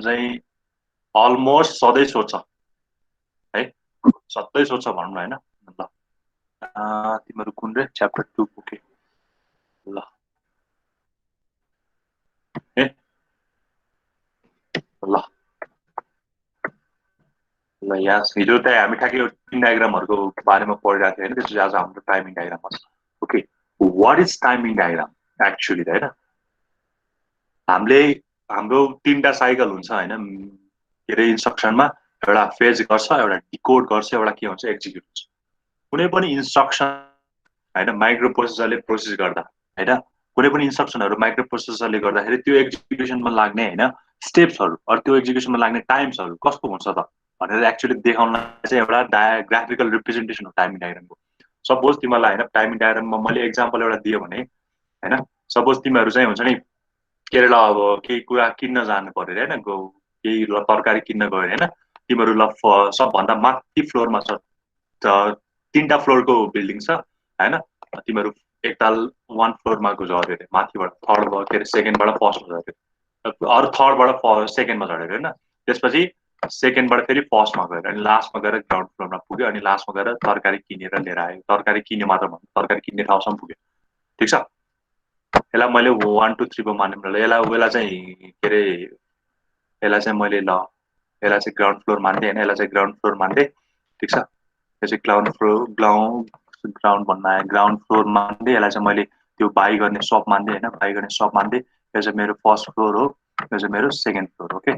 चाहिँ अलमोस्ट सधैँ सोध्छ है, सधैँ सोध्छ भनौँ न होइन। ल तिमीहरू कुन रे च्याप्टर 2 पुगे ल ए ल ल यहाँ हिजो त हामी ठ्याक्कै यो टिम डायग्रामहरूको बारेमा पढिरहेको थियो होइन, त्यसपछि आज हाम्रो टाइमिङ डायग्राम छ। Okay, what is timing diagram actually त होइन, हामीले हाम्रो तिनवटा साइकल हुन्छ होइन, के अरे इन्स्ट्रक्सनमा एउटा फेज गर्छ, एउटा डिकोड गर्छ, एउटा के हुन्छ एक्जिक्युट हुन्छ। कुनै पनि इन्स्ट्रक्सन होइन माइक्रो प्रोसेसरले प्रोसेस गर्दा होइन, कुनै पनि इन्स्ट्रक्सनहरू माइक्रो प्रोसेसरले गर्दाखेरि त्यो एक्जिक्युसनमा लाग्ने होइन स्टेप्सहरू अरू त्यो एक्जिक्युसनमा लाग्ने टाइम्सहरू कस्तो हुन्छ त भनेर एक्चुअली देखाउनलाई चाहिँ एउटा ग्राफिकल रिप्रेजेन्टेसन हो टाइमिङ डायग्रामको। सपोज तिमीलाई होइन टाइमिङ डायग्राममा मैले एक्जाम्पल एउटा दियो भने होइन, सपोज तिमीहरू चाहिँ हुन्छ नि के अरे ल अब केही कुरा किन्न जानु पर्यो अरे होइन, केही ल तरकारी किन्न गयो होइन, तिमीहरू ल सबभन्दा माथि फ्लोरमा छ, तिनवटा फ्लोरको बिल्डिङ छ होइन, तिमीहरू एकताल 1 फ्लोरमा झऱ्यो अरे माथिबाट थर्ड के अरे सेकेन्डबाट फर्स्टमा झऱ्यो, अरू थर्डबाट सेकेन्डमा झऱ्यो होइन, त्यसपछि सेकेन्डबाट फेरि फर्स्टमा गएर अनि लास्टमा गएर ग्राउन्ड फ्लोरमा पुग्यो अनि लास्टमा गएर तरकारी किनेर लिएर आयो, तरकारी किन्यो मात्र भन्नु तरकारी किन्ने ठाउँसम्म पुग्यो। ठिक छ, यसलाई मैले 1 2 3 मान्यौँ ल, यसलाई चाहिँ के अरे यसलाई चाहिँ मैले ल यसलाई चाहिँ ग्राउन्ड फ्लोर मान्दै होइन, यसलाई चाहिँ ग्राउन्ड फ्लोर मान्दै। ठिक छ, यो चाहिँ ग्राउन्ड भन्न आयो, ग्राउन्ड फ्लोर मान्दै यसलाई चाहिँ मैले त्यो बाई गर्ने सप मान्दै होइन, बाई गर्ने सप मान्दै। यो चाहिँ मेरो फर्स्ट फ्लोर हो, यो चाहिँ मेरो सेकेन्ड फ्लोर। ओके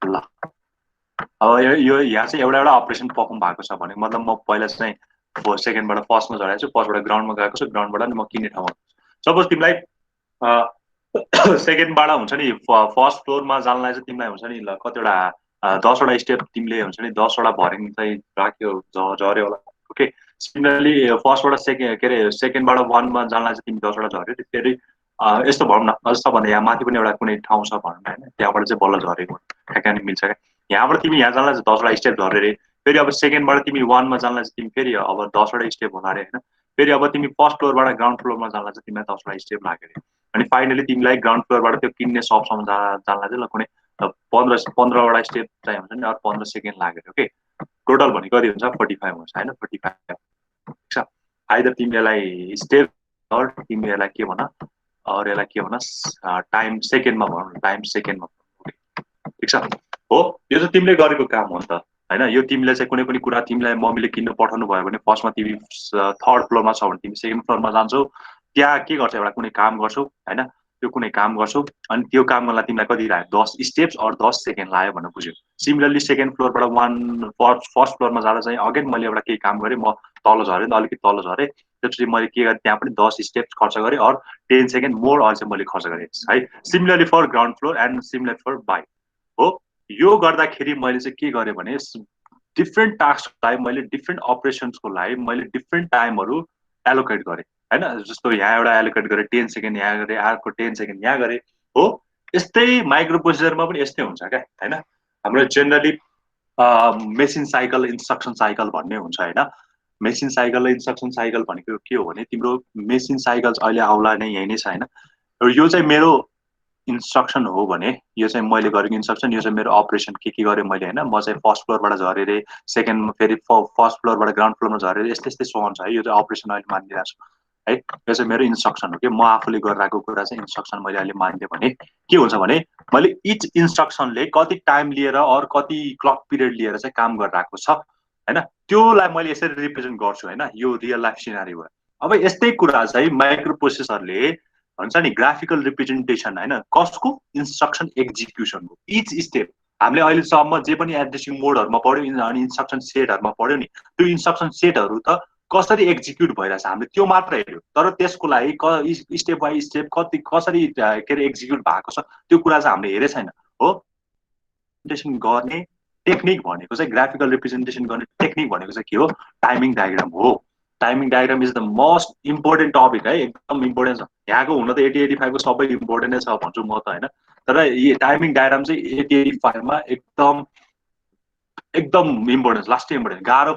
ल, अब यो यहाँ चाहिँ एउटा एउटा अपरेसन पर्फर्म भएको छ भने मतलब म पहिला चाहिँ सेकेन्डबाट फर्स्टमा झरेको छु, फर्स्टबाट ग्राउन्डमा गएको छु, ग्राउन्डबाट नि म किन्ने ठाउँमा। सपोज तिमीलाई सेकेन्डबाट हुन्छ नि फर्स्ट फ्लोरमा जानलाई चाहिँ तिमीलाई हुन्छ नि ल कतिवटा 10वटा स्टेप तिमीले हुन्छ नि 10वटा भर्याङ चाहिँ राख्यो झऱ्यो होला। ओके, सिमिलरली फर्स्टबाट सेकेन्ड के अरे सेकेन्डबाट 1मा जानलाई चाहिँ तिमी 10वटा झऱ्यो, फेरि यस्तो भनौँ न अझ सबभन्दा यहाँ माथि पनि एउटा कुनै ठाउँ छ भनौँ न होइन, त्यहाँबाट चाहिँ बल्ल झरेको ठ्याक्कै मिल्छ क्या। यहाँबाट तिमी यहाँ जानलाई चाहिँ 10वटा स्टेप झऱ्यो अरे, फेरि अब सेकेन्डबाट तिमी 1मा जानलाई चाहिँ तिमी फेरि अब 10वटा स्टेप होला अरे होइन, फेरि अब तिमी फर्स्ट फ्लोरबाट ग्राउन्ड फ्लोरमा जानलाई चाहिँ तिमीलाई 10वटा स्टेप लाग्यो अरे, अनि फाइनली तिमीलाई ग्राउन्ड फ्लोरबाट त्यो किन्ने सपसम्म जानलाई चाहिँ ल कुनै 15वटा स्टेप चाहिँ हुन्छ नि, अरू 15 सेकेन्ड लाग्यो। ओके, टोटल भनेको कति हुन्छ 45 हुन्छ होइन, 45। ठिक छ, आइदर तिमी यसलाई स्टेप अरू तिमी यसलाई के भन, अरू यसलाई के भन टाइम सेकेन्डमा भनौँ, टाइम सेकेन्डमा। ठिक छ, हो यो चाहिँ तिमीले गरेको काम हो नि त होइन, यो तिमीले चाहिँ कुनै पनि कुरा तिमीलाई मम्मीले किन्नु पठाउनु भयो भने फर्स्टमा तिमी थर्ड फ्लोरमा छ भने तिमी सेकेन्ड फ्लोरमा जान्छौ, त्यहाँ के गर्छ एउटा कुनै काम गर्छौ होइन, त्यो कुनै काम गर्छौ अनि त्यो काम गर्नलाई तिमीलाई कति लाग्यो 10 स्टेप्स अरू 10 सेकेन्ड लाग्यो भनेर बुझ्यो। सिमिलरली सेकेन्ड फ्लोरबाट फर्स्ट फ्लोरमा जाँदा चाहिँ अगेन मैले एउटा केही काम गरेँ, म तल झरेँ नि त अलिकति तल झरेँ, त्यसपछि मैले के गरेँ त्यहाँ पनि 10 स्टेप्स खर्च गरेँ अरू 10 सेकेन्ड मोर अझै मैले खर्च गरेँ है। Similarly for ground floor and similar for by हो, यो गर्दाखेरि मैले चाहिँ के गरेँ भने डिफ्रेन्ट टास्कलाई मैले डिफ्रेन्ट अपरेसन्सको लागि मैले डिफ्रेन्ट टाइमहरू एलोकेट गरेँ होइन, जस्तो यहाँ एउटा एलोकेट गरेँ 10 सेकेन्ड यहाँ गरेँ, अर्को 10 सेकेन्ड यहाँ गरेँ हो। यस्तै माइक्रो प्रोसेसरमा पनि यस्तै हुन्छ क्या होइन, हाम्रो generally machine cycle instruction cycle भन्ने हुन्छ होइन, मेसिन साइकल र इन्स्ट्रक्सन साइकल भनेको के हो भने तिम्रो मेसिन साइकल अहिले आउला नै यही नै छ होइन, यो चाहिँ मेरो इन्स्ट्रक्सन हो भने यो चाहिँ मैले गरेको इन्स्ट्रक्सन, यो चाहिँ मेरो अपरेसन के गरेँ मैले होइन, म चाहिँ फर्स्ट फ्लोरबाट झरेँ अरे, सेकेन्डमा फेरि फर्स्ट फ्लोरबाट ग्राउन्ड फ्लोरमा झरेर यस्तै यस्तै सोहन छ है, यो चाहिँ अपरेसन अहिले मानिरहेको छु है, यो चाहिँ मेरो इन्स्ट्रक्सन हो कि म आफूले गरिरहेको कुरा चाहिँ इन्स्ट्रक्सन मैले अहिले मानिदिएँ भने के हुन्छ भने मैले इच इन्स्ट्रक्सनले कति टाइम लिएर अरू कति क्लक पिरियड लिएर चाहिँ काम गरिरहेको छ होइन, त्योलाई मैले यसरी रिप्रेजेन्ट गर्छु होइन, यो रियल लाइफ सिनारी हो। अब यस्तै कुरा चाहिँ माइक्रो प्रोसेसरले हुन्छ नि ग्राफिकल रिप्रेजेन्टेसन होइन, कसको इन्स्ट्रक्सन एक्जिक्युसनको इच स्टेप हामीले अहिलेसम्म जे पनि एड्रेसिङ मोडहरूमा पढ्यो अनि इन्स्ट्रक्सन सेटहरूमा पढ्यो नि, त्यो इन्स्ट्रक्सन सेटहरू त कसरी एक्जिक्युट भइरहेछ हामीले त्यो मात्र हेऱ्यो, तर त्यसको लागि स्टेप बाई स्टेप कति कसरी के अरे एक्जिक्युट भएको छ त्यो कुरा चाहिँ हामीले हेरे छैन हो। रिप्रेजेन्टेसन गर्ने टेक्निक भनेको चाहिँ ग्राफिकल रिप्रेजेन्टेसन गर्ने टेक्निक भनेको चाहिँ के हो, टाइमिङ डायग्राम हो। Timing diagram is the most important topic है, एकदम इम्पोर्टेन्ट छ, यहाँको हुन त 80-85 को सबै इम्पोर्टेन्ट नै छ भन्छु म त होइन, तर यो टाइमिङ डायग्राम चाहिँ 80-85 एकदम एकदम इम्पोर्टेन्ट, लास्टै इम्पोर्टेन्ट। गाह्रो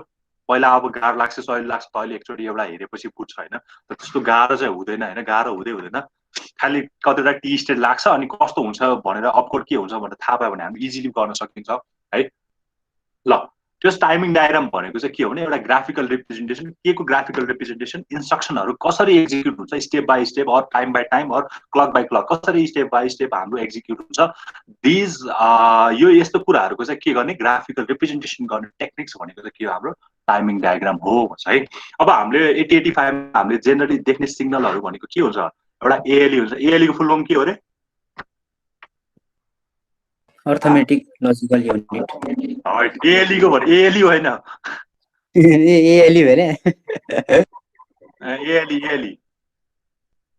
पहिला अब गाह्रो लाग्छ सजिलो लाग्छ त अहिले एकचोटि एउटा हेरेपछि बुझ्छ होइन, तर त्यस्तो गाह्रो चाहिँ हुँदैन होइन, गाह्रो हुँदै हुँदैन खालि कतिवटा टी स्टेट लाग्छ अनि कस्तो हुन्छ भनेर अपकोड के हुन्छ भनेर थाहा पायो भने हामी इजिली गर्न सकिन्छ है। ल त्यस टाइमिङ डायग्राम भनेको चाहिँ के हो भने एउटा ग्राफिकल रिप्रेजेन्टेसन, के को ग्राफिकल रिप्रेजेन्टेसन, इन्स्ट्रक्सनहरू कसरी एक्जिक्युट हुन्छ step by step or time by time or clock by clock कसरी स्टेप बाई स्टेप हाम्रो एक्जिक्युट हुन्छ, दिज यो यस्तो कुराहरूको चाहिँ के गर्ने ग्राफिकल रिप्रेजेन्टेसन गर्ने टेक्निक्स भनेको चाहिँ के हो हाम्रो टाइमिङ डायग्राम हो भन्छ है। अब हामीले 8085 हामीले जेनरली देख्ने सिग्नलहरू भनेको के हुन्छ, एउटा एएलई हुन्छ। एएलई को फुल फर्म के हो रे? Arithmetic logical unit. एएलई को भने एएलई होइन, एएलई भने एएलई एएलई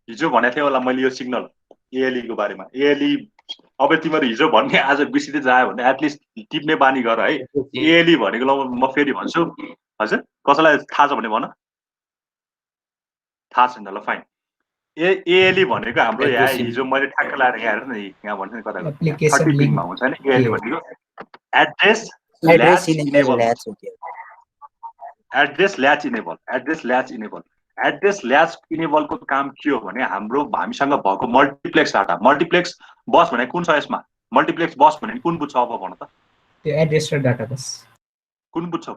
हिजो भनेको थिएँ होला मैले यो सिग्नल एएलई को बारेमा। एएलई अब तिमीहरू हिजो भन्ने आज बिर्सिँदै जायो भने एटलिस्ट टिप्ने बानी गर है। एएलई भनेको ल म फेरि भन्छु। हजुर कसैलाई थाहा छ भने भन। थाहा छैन ल फाइन। एएलई भनेको हाम्रो यहाँ हिजो मैले ठ्याक्क लाएर यहाँ हेर्नु न यहाँ भन्छ नि कता 30 पिनमा हुन्छ हैन। एएलई भनेको address latch enable, address latch enable, address latch enable. Address latch इनेबलको काम के हो भने हाम्रो हामीसँग भएको मल्टिप्लेक्स डाटा, मल्टिप्लेक्स बस भने कुन छ यसमा? मल्टिप्लेक्स बस भने कुन बुझ्छ अब भन त? त्यो एड्रेस र डाटा बस कुन बुझ्छौ?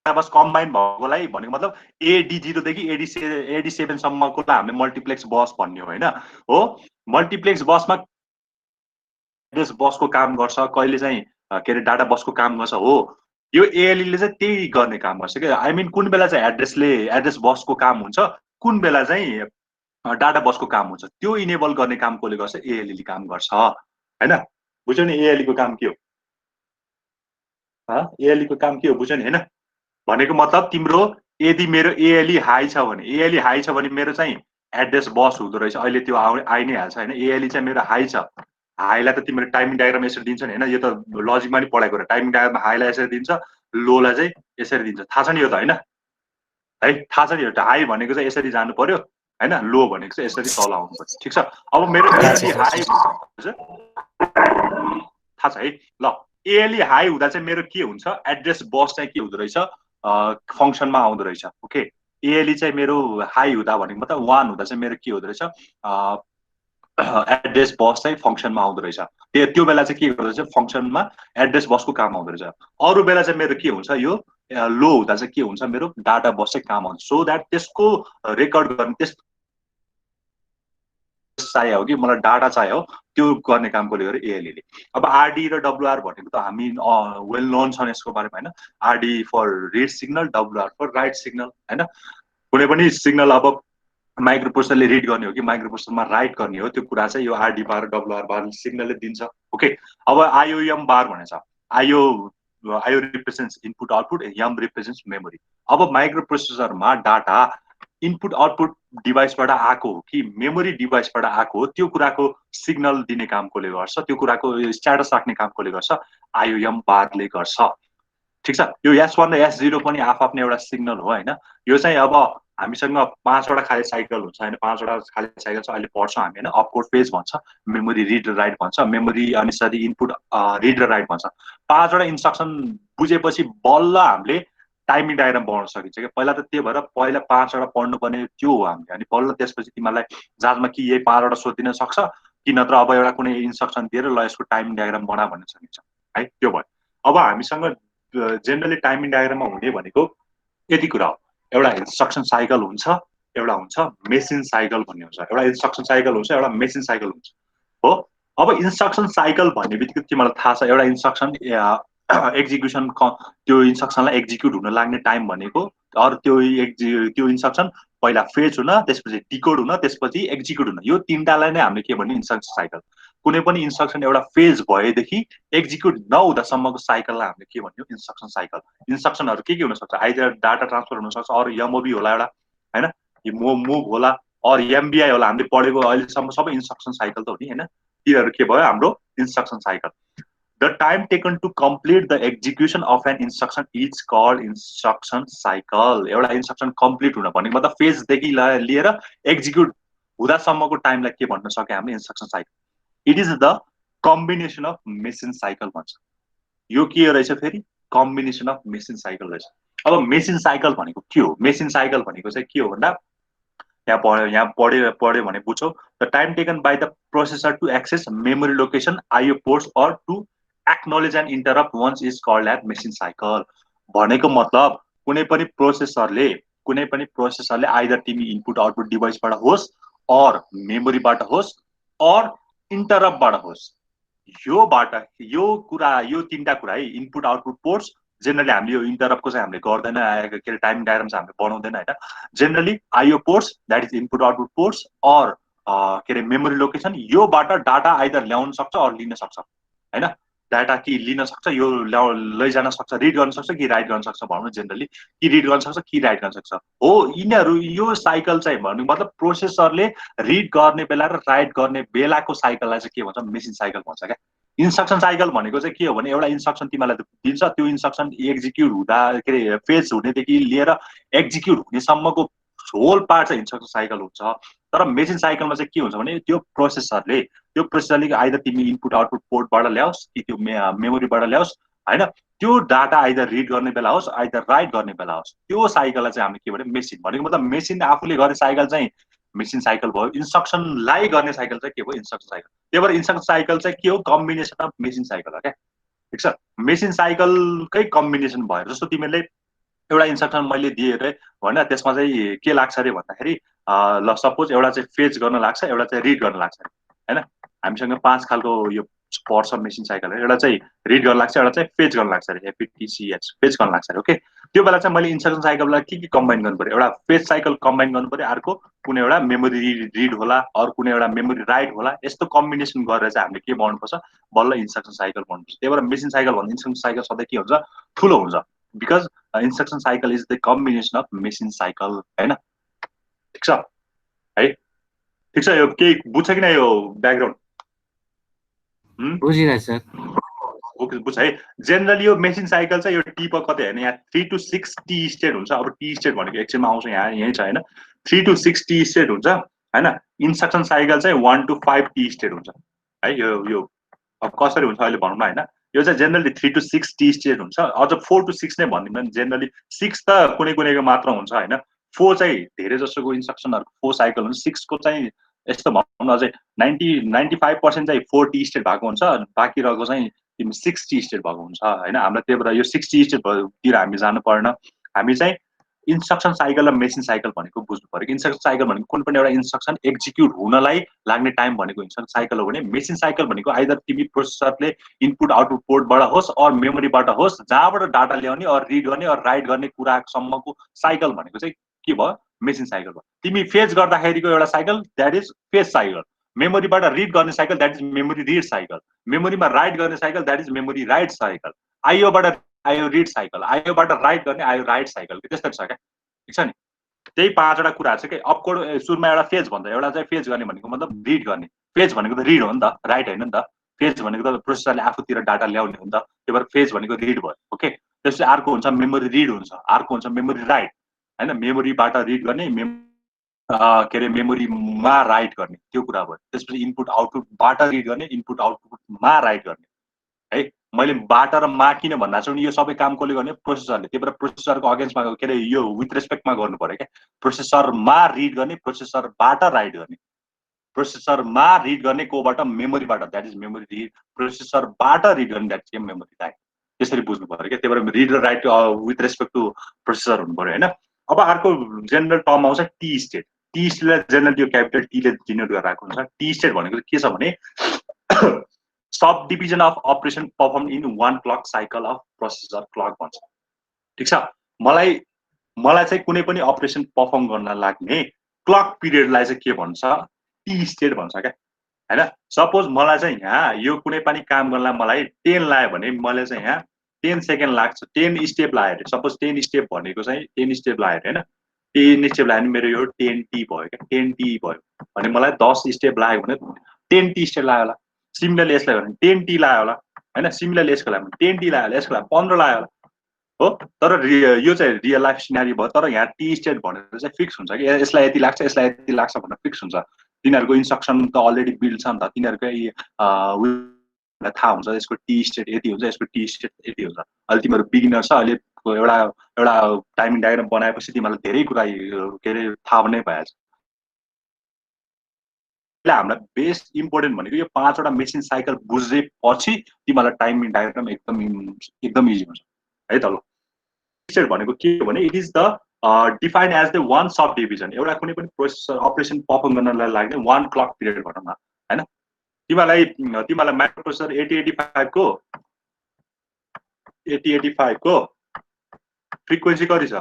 बस कम्बाइन भएकोलाई भनेको मतलब AD0 देखि AD7 सम्मकोलाई हामीले मल्टिप्लेक्स बस भन्ने हो हैन। हो मल्टिप्लेक्स बसमा एड्रेस बसको काम गर्छ, कहिले चाहिँ के अरे डाटा बसको काम गर्छ। हो यो एएलई ले चाहिँ त्यही गर्ने काम गर्छ के। आई मिन कुन बेला चाहिँ एड्रेस बसको काम हुन्छ, कुन बेला चाहिँ डाटा बसको काम हुन्छ, त्यो इनेबल गर्ने काम कसले गर्छ? एएलई ले काम गर्छ हैन। बुझ्यौ नि एएलई को काम के हो? एएलई को काम के हो बुझ्यौ नि हैन। भनेको मतलब तिम्रो यदि मेरो एएलई हाई छ भने, एएलई हाई छ भने मेरो चाहिँ एड्रेस बस हुँदो रहेछ। अहिले त्यो आइ नै हाल्छ हैन। एएलई चाहिँ मेरो हाई छ, हाईलाई त तिम्रो टाइमिङ डायग्राम यसरी दिन्छ नि हैन। यो त लजिकमा नि पढाएको हो। टाइमिङ डायग्राममा हाईलाई यसरी दिन्छ, लोलाई चाहिँ यसरी दिन्छ। थाहा छ नि यो त हैन है? थाहा छ नि यो हाई भनेको चाहिँ यसरी जानु पर्यो हैन, लो भनेको चाहिँ यसरी तल आउनु पर्यो। ठीक छ। अब मेरो एएलई हाई थाहा छ है। ल एएलई हाई हुँदा चाहिँ मेरो के हुन्छ? एड्रेस बस चाहिँ के हुँदो रहेछ? फंक्सनमा आउँदो रहेछ। ओके एएलई चाहिँ मेरो हाई हुँदा भनेको मतलब 1 हुँदा चाहिँ मेरो के हुँदो रहेछ? एड्रेस बस चाहिँ फंक्सनमा आउँदो रहेछ। त्यो बेला चाहिँ के गर्दो रहेछ? फंक्सनमा एड्रेस बसको काम आउँदो रहेछ। अरू बेला चाहिँ मेरो के हुन्छ? यो लो हुँदा चाहिँ के हुन्छ? मेरो डाटा बस चाहिँ काम आउँछ। सो द्याट त्यसको रेकर्ड गर्ने त्यस चाहियो हो कि मलाई डाटा चाहियो त्यो गर्ने काम कसले गर्यो? एएलई ले। अब आरडी र डब्लुआर भनेको त हामी वेल नोन छन् यसको बारेमा हैन। RD for read signal, WR for write signal हैन। कुनै पनि सिग्नल अब माइक्रो प्रोसेसरले रिड गर्ने हो कि माइक्रो प्रोसेसरमा राइट गर्ने हो, त्यो कुरा चाहिँ यो आरडी बार डब्लुआर बार सिग्नलले दिन्छ। ओके अब आइओएम बार भनेछ। IO represents input output, M represents memory. अब माइक्रो प्रोसेसरमा डाटा इनपुट आउटपुट डिभाइसबाट आएको हो कि मेमोरी डिभाइसबाट आएको हो, त्यो कुराको सिग्नल दिने काम कसले गर्छ? त्यो कुराको स्ट्याटस राख्ने काम कसले गर्छ? आइओएम बारले गर्छ। ठीक छ। यो S1 र S0 पनि आफ्नै एउटा सिग्नल हो हैन। यो चाहिँ अब हामीसँग 5 वटा खाली साइकल हुन्छ हैन। 5 वटा खाली साइकल छ। अहिले पढ्छौँ हामी हैन। अपकोड फेज भन्छ, मेमोरी रिड र राइट भन्छ, मेमोरी अनि सरी इनपुट रिड र राइट भन्छ। 5 वटा इन्स्ट्रक्सन बुझेपछि बल्ल हामीले टाइमिङ डायग्राम बनाउन सकिन्छ के। पहिला त त्यही भएर पहिला 5 वटा पढ्नुपर्ने त्यो हो हामीले। अनि बल्ल त्यसपछि तिमीलाई जाँचमा कि यही 5 वटा सोधिन सक्छ कि नत्र अब एउटा कुनै इन्स्ट्रक्सन दिएर ल यसको टाइमिङ डायग्राम बना भन्न सकिन्छ है। त्यो भयो। अब हामीसँग जेनरली टाइमिङ डायग्राममा हुने भनेको यति कुरा हो। एउटा इन्स्ट्रक्सन साइकल हुन्छ, एउटा हुन्छ मेसिन साइकल भन्ने हुन्छ। एउटा इन्स्ट्रक्सन साइकल हुन्छ, एउटा मेसिन साइकल हुन्छ। हो अब इन्स्ट्रक्सन साइकल भन्ने बित्तिकै तिमीलाई थाहा छ एउटा इन्स्ट्रक्सन एक्जिक्युसन त्यो इन्स्ट्रक्सनलाई एक्जिक्युट हुन लाग्ने टाइम भनेको अरू त्यो इन्स्ट्रक्सन पहिला फेच हुन, त्यसपछि डिकोड हुन, त्यसपछि एक्जिक्युट हुन, यो तीनटालाई नै हामीले के भन्ने? Instruction cycle. कुनै पनि इन्स्ट्रक्सन एउटा फेज भएदेखि एक्जिक्युट नहुँदासम्मको साइकललाई हामीले के भन्यो? Instruction cycle. इन्स्ट्रक्सनहरू के हुन सक्छ? आइदर डाटा ट्रान्सफर हुन सक्छ, अरू एमओबी होला एउटा हैन, मुभ होला, अरू एमबिआई होला। हामीले पढेको अहिलेसम्म सबै इन्स्ट्रक्सन साइकल त हो नि हैन। यिनीहरू के भयो? हाम्रो instruction cycle. The time taken to complete the execution of an instruction is called instruction cycle. एउटा इन्स्ट्रक्सन कम्प्लिट हुन भनेको मतलब फेजदेखि लिएर एक्जिक्युट हुँदासम्मको टाइमलाई के भन्न सक्यो हामीले? Instruction cycle. It is the combination of machine cycle भन्छ। यो के रहेछ फेरि? कम्बिनेसन अफ मेसिन साइकल रहेछ। अब मेसिन साइकल भनेको के हो? मेसिन साइकल भनेको चाहिँ के हो भन्दा यहाँ पढ्यो भने बुझ्छौ, the time taken by the processor to access memory location, IO ports or to acknowledge and interrupt once is called at machine cycle. भनेको मतलब कुनै पनि प्रोसेसरले आइदर तिमी इनपुट आउटपुट डिभाइसबाट होस् अर मेमोरीबाट होस् अर इन्टरप्टबाट होस्, यो तीनटा कुरा है, इनपुट आउटपुट पोर्ट्स। जेनरली हामीले यो इन्टरप्टको चाहिँ हामीले गर्दैन, के अरे टाइम डायग्राम चाहिँ हामीले बनाउँदैन होइन। Generally IO ports that is input output ports or के अरे मेमोरी लोकेसन, योबाट डाटा आइदर ल्याउन सक्छ अर लिन सक्छ होइन। डाटा कि लिन सक्छ, यो लैजान सक्छ, रिड गर्न सक्छ कि राइट गर्न सक्छ भनौँ न। जेनरली कि रिड गर्न सक्छ कि राइट गर्न सक्छ हो। यिनीहरू यो साइकल चाहिँ भन्नु मतलब प्रोसेसरले रिड गर्ने बेला र राइट गर्ने बेलाको साइकललाई चाहिँ के भन्छ? मेसिन साइकल भन्छ क्या। इन्स्ट्रक्सन साइकल भनेको चाहिँ के हो भने एउटा इन्स्ट्रक्सन तिमीलाई दिन्छ, त्यो इन्स्ट्रक्सन एक्जिक्युट हुँदा के अरे फेज हुनेदेखि लिएर एक्जिक्युट हुनेसम्मको होल पार्ट चाहिँ इन्स्ट्रक्सन साइकल हुन्छ। तर मेसिन साइकलमा चाहिँ के हुन्छ भने त्यो प्रोसेसरले आइदर तिमी इनपुट आउटपुट पोर्टबाट ल्याओस् कि त्यो मेमोरीबाट ल्याओस् होइन, त्यो डाटा आइदर रिड गर्ने बेला होस् आइदर राइट गर्ने बेला होस्, त्यो साइकललाई चाहिँ हामीले के भने मेसिन भनेको। मतलब मेसिन आफूले गर्ने साइकल चाहिँ मेसिन साइकल भयो। इन्स्ट्रक्सनलाई गर्ने साइकल चाहिँ के भयो? Instruction cycle. त्यही भएर इन्स्ट्रक्सन साइकल चाहिँ के हो? कम्बिनेसन अफ मेसिन साइकल हो क्या। ठिक छ, मेसिन साइकलकै कम्बिनेसन भयो। जस्तो तिमीले एउटा इन्स्ट्रक्सन मैले दिएँ अरे होइन, त्यसमा चाहिँ के लाग्छ अरे भन्दाखेरि ल सपोज एउटा चाहिँ फेच गर्न लाग्छ, एउटा चाहिँ रिड गर्न लाग्छ होइन। हामीसँग 5 खालको यो पर्छ मेसिन साइकल। एउटा चाहिँ रिड गर्न लाग्छ, एउटा चाहिँ फेच गर्न लाग्छ अरे, एफपिटिसिएच फेच गर्न लाग्छ अरे। ओके, त्यो बेला चाहिँ मैले इन्स्ट्रक्सन साइकललाई के कम्बाइन गर्नु पर्यो? एउटा फेच साइकल कम्बाइन गर्नु पर्यो, अर्को कुनै एउटा मेमोरी रिड होला अरू कुनै एउटा मेमोरी राइट होला। यस्तो कम्बिनेसन गरेर चाहिँ हामीले के बनाउनुपर्छ? बल्ल इन्स्ट्रक्सन साइकल बनाउनुपर्छ। त्यही भएर मेसिन साइकल भन्दा इन्स्ट्रक्सन साइकल सधैँ के हुन्छ? ठुलो हुन्छ, because instruction cycle is the combination of machine cycle होइन। ठिक छ है? ठिक छ, यो केही बुझ्छ कि न यो ब्याकग्राउन्ड? बुझिरहेछ सर। ओके, बुझ है। जेनरली यो मेसिन साइकल चाहिँ यो टी पर कतै होइन, यहाँ 3 to 6 टी स्टेट हुन्छ। अब टी स्टेट भनेको एकछिनमा आउँछ, यहीँ छ होइन। 3 to 6 टी स्टेट हुन्छ होइन। इन्स्ट्रक्सन साइकल चाहिँ 1 to 5 टी स्टेट हुन्छ है। यो अब कसरी हुन्छ अहिले भनौँ न होइन। यो चाहिँ जेनरली 3 to 6 टी स्टेट हुन्छ। अझ 4 to 6 नै भनिदिनु। जेनरली 6 त कुनै मात्र हुन्छ होइन। 4 चाहिँ धेरै जसोको इन्स्ट्रक्सनहरूको 4 साइकल हुन्छ। 6 को चाहिँ यस्तो भनौँ न, अझै 95% चाहिँ 4 टी स्टेट भएको हुन्छ, बाँकी रहेको चाहिँ 6 टी स्टेट भएको हुन्छ होइन। हामीलाई त्यही भएर यो 6 टी स्टेटतिर हामी जानु पर्दैन। हामी चाहिँ इन्स्ट्रक्सन साइकल र मेसिन साइकल भनेको बुझ्नु पर्यो। इन्स्ट्रक्सन साइकल भनेको कुनै पनि एउटा इन्स्ट्रक्सन एक्जिक्युट हुनलाई लाग्ने टाइम भनेको इन्स्ट्रक्सन साइकल हो भने, मेसिन साइकल भनेको आइदर तिमी प्रोसेसरले इनपुट आउटपुट पोर्टबाट होस् अर मेमोरीबाट होस्, जहाँबाट डाटा ल्याउने अर रिड गर्ने अर राइट गर्ने कुरासम्मको साइकल भनेको चाहिँ के भयो? मेसिन साइकल भयो। तिमी फेच गर्दाखेरिको एउटा cycle that is fetch cycle, मेमोरीबाट रिड गर्ने cycle that is memory read cycle, मेमोरीमा राइट गर्ने cycle that is memory write cycle, आइओबाट आइओ रिड साइकल, आइओबाट राइट गर्ने आइओ राइट साइकल। त्यस्तै छ क्या। ठिक छ नि? त्यही 5वटा कुराहरू छ कि। अपकोड सुरुमा एउटा फेज भन्छ, एउटा चाहिँ फेज गर्ने भनेको मतलब रिड गर्ने। फेज भनेको त रिड हो नि त, राइट होइन नि त। फेज भनेको त प्रोसेसरले आफूतिर डाटा ल्याउने हो नि त। त्यही भएर फेज भनेको रिड भयो। ओके, त्यसपछि अर्को हुन्छ मेमोरी रिड हुन्छ, अर्को हुन्छ मेमोरी राइट होइन। मेमोरीबाट रिड गर्ने, के अरे मेमोरीमा राइट गर्ने, त्यो कुरा भयो। त्यसपछि इनपुट आउटपुटबाट रिड गर्ने, इनपुट आउटपुटमा राइट गर्ने है। मैले बाट र मा किन भन्दा छु नि, यो सबै काम कसले गर्ने? प्रोसेसरले। त्यही भएर प्रोसेसरको अगेन्स्टमा के अरे यो विथ रेस्पेक्टमा गर्नु पर्यो क्या। प्रोसेसरमा रिड गर्ने, प्रोसेसरबाट राइट गर्ने। प्रोसेसरमा रिड गर्ने कोबाट? मेमोरीबाट, द्याट इज मेमोरी रिड। प्रोसेसरबाट रिड गर्ने द्याट इज मेमोरी राइट। त्यसरी बुझ्नु पर्यो क्या। त्यही भएर रिड र write with respect to processor हुनु पर्यो होइन। अब अर्को जेनरल टर्म आउँछ टी स्टेट। टी स्टेटलाई जेनरल त्यो क्यापिटल टीले डिनोट गरेर आएको हुन्छ। टी स्टेट भनेको के छ भने subdivision of operation perform in 1 clock cycle of processor clock भन्छ। ठिक छ, मलाई चाहिँ कुनै पनि अपरेसन पर्फर्म गर्न लाग्ने क्लक पिरियडलाई चाहिँ के भन्छ? टी स्टेट भन्छ क्या होइन। सपोज मलाई चाहिँ यहाँ यो कुनै पनि काम गर्नलाई मलाई 10 लाग्यो भने मैले चाहिँ यहाँ 10 सेकेन्ड लाग्छ। 10 स्टेप लाग्यो अरे, सपोज 10 स्टेप भनेको चाहिँ 10 स्टेप लाग्यो अरे होइन। 10 स्टेप लाग्यो भने मेरो यो 10 टी भयो क्या। 10 टी भयो भने मलाई 10 स्टेप लाग्यो भने 10 टी स्टेप लाग्यो होला। सिमिलरली यसलाई भने 10 टी लाग्यो होला होइन। सिमिलरली यसको लागि 10 टी लाग्यो होला, यसको लागि 15 लाग्यो होला हो। तर यो चाहिँ रियल लाइफ सिनारी भयो। तर यहाँ टी स्टेट भनेर चाहिँ फिक्स हुन्छ कि यसलाई यति लाग्छ, यसलाई यति लाग्छ भनेर फिक्स हुन्छ। तिनीहरूको इन्स्ट्रक्सन त अलरेडी बिल्ड छ नि त। तिनीहरूकै थाहा हुन्छ यसको टी स्टेट यति हुन्छ, यसको टी स्टेट यति हुन्छ। अहिले तिमीहरू बिगिनर छ, अहिले एउटा एउटा टाइमिङ डायग्राम बनाएपछि तिमीलाई धेरै कुरा के अरे थाहा नै भइहाल्छ। हामीलाई बेस्ट इम्पोर्टेन्ट भनेको यो 5 वटा मेसिन साइकल बुझेपछि तिमीलाई टाइमिङ डायग्राम एकदम इजी हुन्छ है त। ल स्टेट भनेको के हो भने it is the defined as the one sub division. एउटा कुनै पनि प्रोसेसर अपरेसन पर्फर्म गर्नलाई लाग्ने 1 क्लक पिरियड भनौँ न हैन। तिमीलाई माइक्रो प्रोसेसर 8085 को फ्रिक्वेन्सी कति छ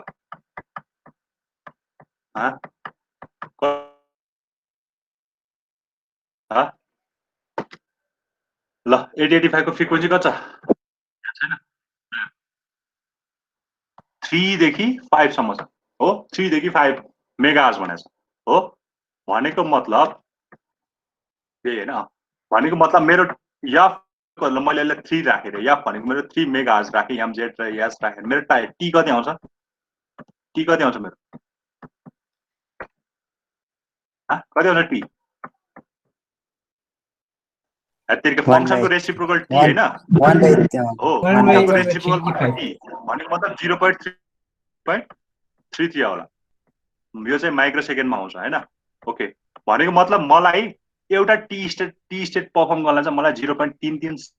ल 8085 को फ्रिक्वेन्सी कति छ छैन 3 देखि 5 सम्म छ हो। 3 देखि 5 मेगाहर्ज भनेको छ हो। भनेको मतलब त्यही हैन। भनेको मतलब मेरो एफ मैले यसलाई 3 राखेर एफ भनेको मेरो 3 मेगाहर्ज राखेँ एम जेड र एस राखेर मेरो टी कति आउँछ मेरो कति आउँछ टी त्यसको फंक्शनको रेसिप्रोकल टी हैन हो। फंक्शनको रेसिप्रोकल टी भनेको मतलब 0.33 होला। यो चाहिँ माइक्रो सेकेन्डमा आउँछ हैन। ओके भनेको मतलब मलाई एउटा टी स्टेट पर्फर्म गर्न चाहिँ मलाई 0.33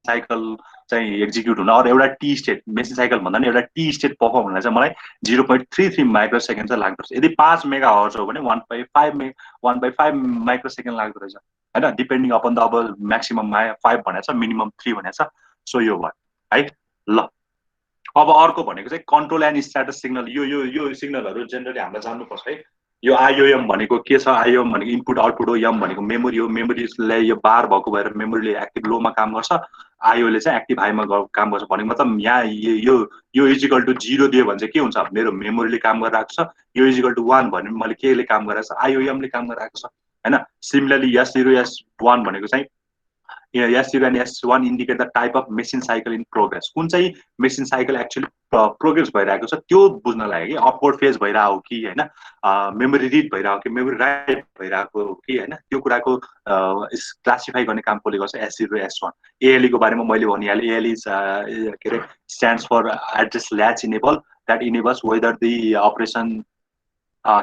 साइकल चाहिँ एक्जिक्युट हुन अरु एउटा टी स्टेट मेसिन साइकल भन्दा नि एउटा टी स्टेट पर्फर्म हुन चाहिँ मलाई 0.33 माइक्रो सेकेन्ड चाहिँ लाग्दो रहेछ। यदि 5 मेगाहर्ज हो भने 1/5 माइक्रो सेकेन्ड लाग्दो रहेछ हैन। डिपेन्डिङ अपन द अब म्याक्सिमम 5 भनेको छ मिनिमम 3 भनेको छ। सो यो भयो है। ल अब अर्को भनेको चाहिँ कन्ट्रोल एन्ड स्ट्याटस सिग्नल। यो सिग्नलहरु जनरली हामीले जान्नुपर्छ है। यो आइओएम भनेको के छ? आइओएम भनेको इनपुट आउटपुट हो। एम भनेको मेमोरी हो। मेमोरीले यो बार भएको भएर मेमोरीले एक्टिभ लोमा काम गर्छ। आइओले चाहिँ एक्टिभ हाईमा काम गर्छ। भनेको मतलब यहाँ यो इजिकल टु 0 दियो भने चाहिँ के हुन्छ? मेरो मेमोरीले काम गरिरहेको छ। यो इजिकल टु 1 भने मैले केले काम गरिरहेको छ? आइओएमले काम गरिरहेको छ हैन। सिमिलरली S0 S1 भनेको चाहिँ S0 and S1 indicate the type of machine cycle in progress। कुन चाहिँ मेसिन साइकल एक्चुअली प्रोग्रेस भइरहेको छ त्यो बुझ्नलाई कि अपवर्ड फेज भइरहेको कि हैन, मेमोरी रिड भइरहेको कि मेमोरी राइट भइरहेको कि हैन, त्यो कुराको क्लासिफाई गर्ने काम कसले गर्छ? S0 S1। ALE को बारेमा मैले भनिहालेँ। ALE इज के अरे stands for address latch enable that enables whether the operation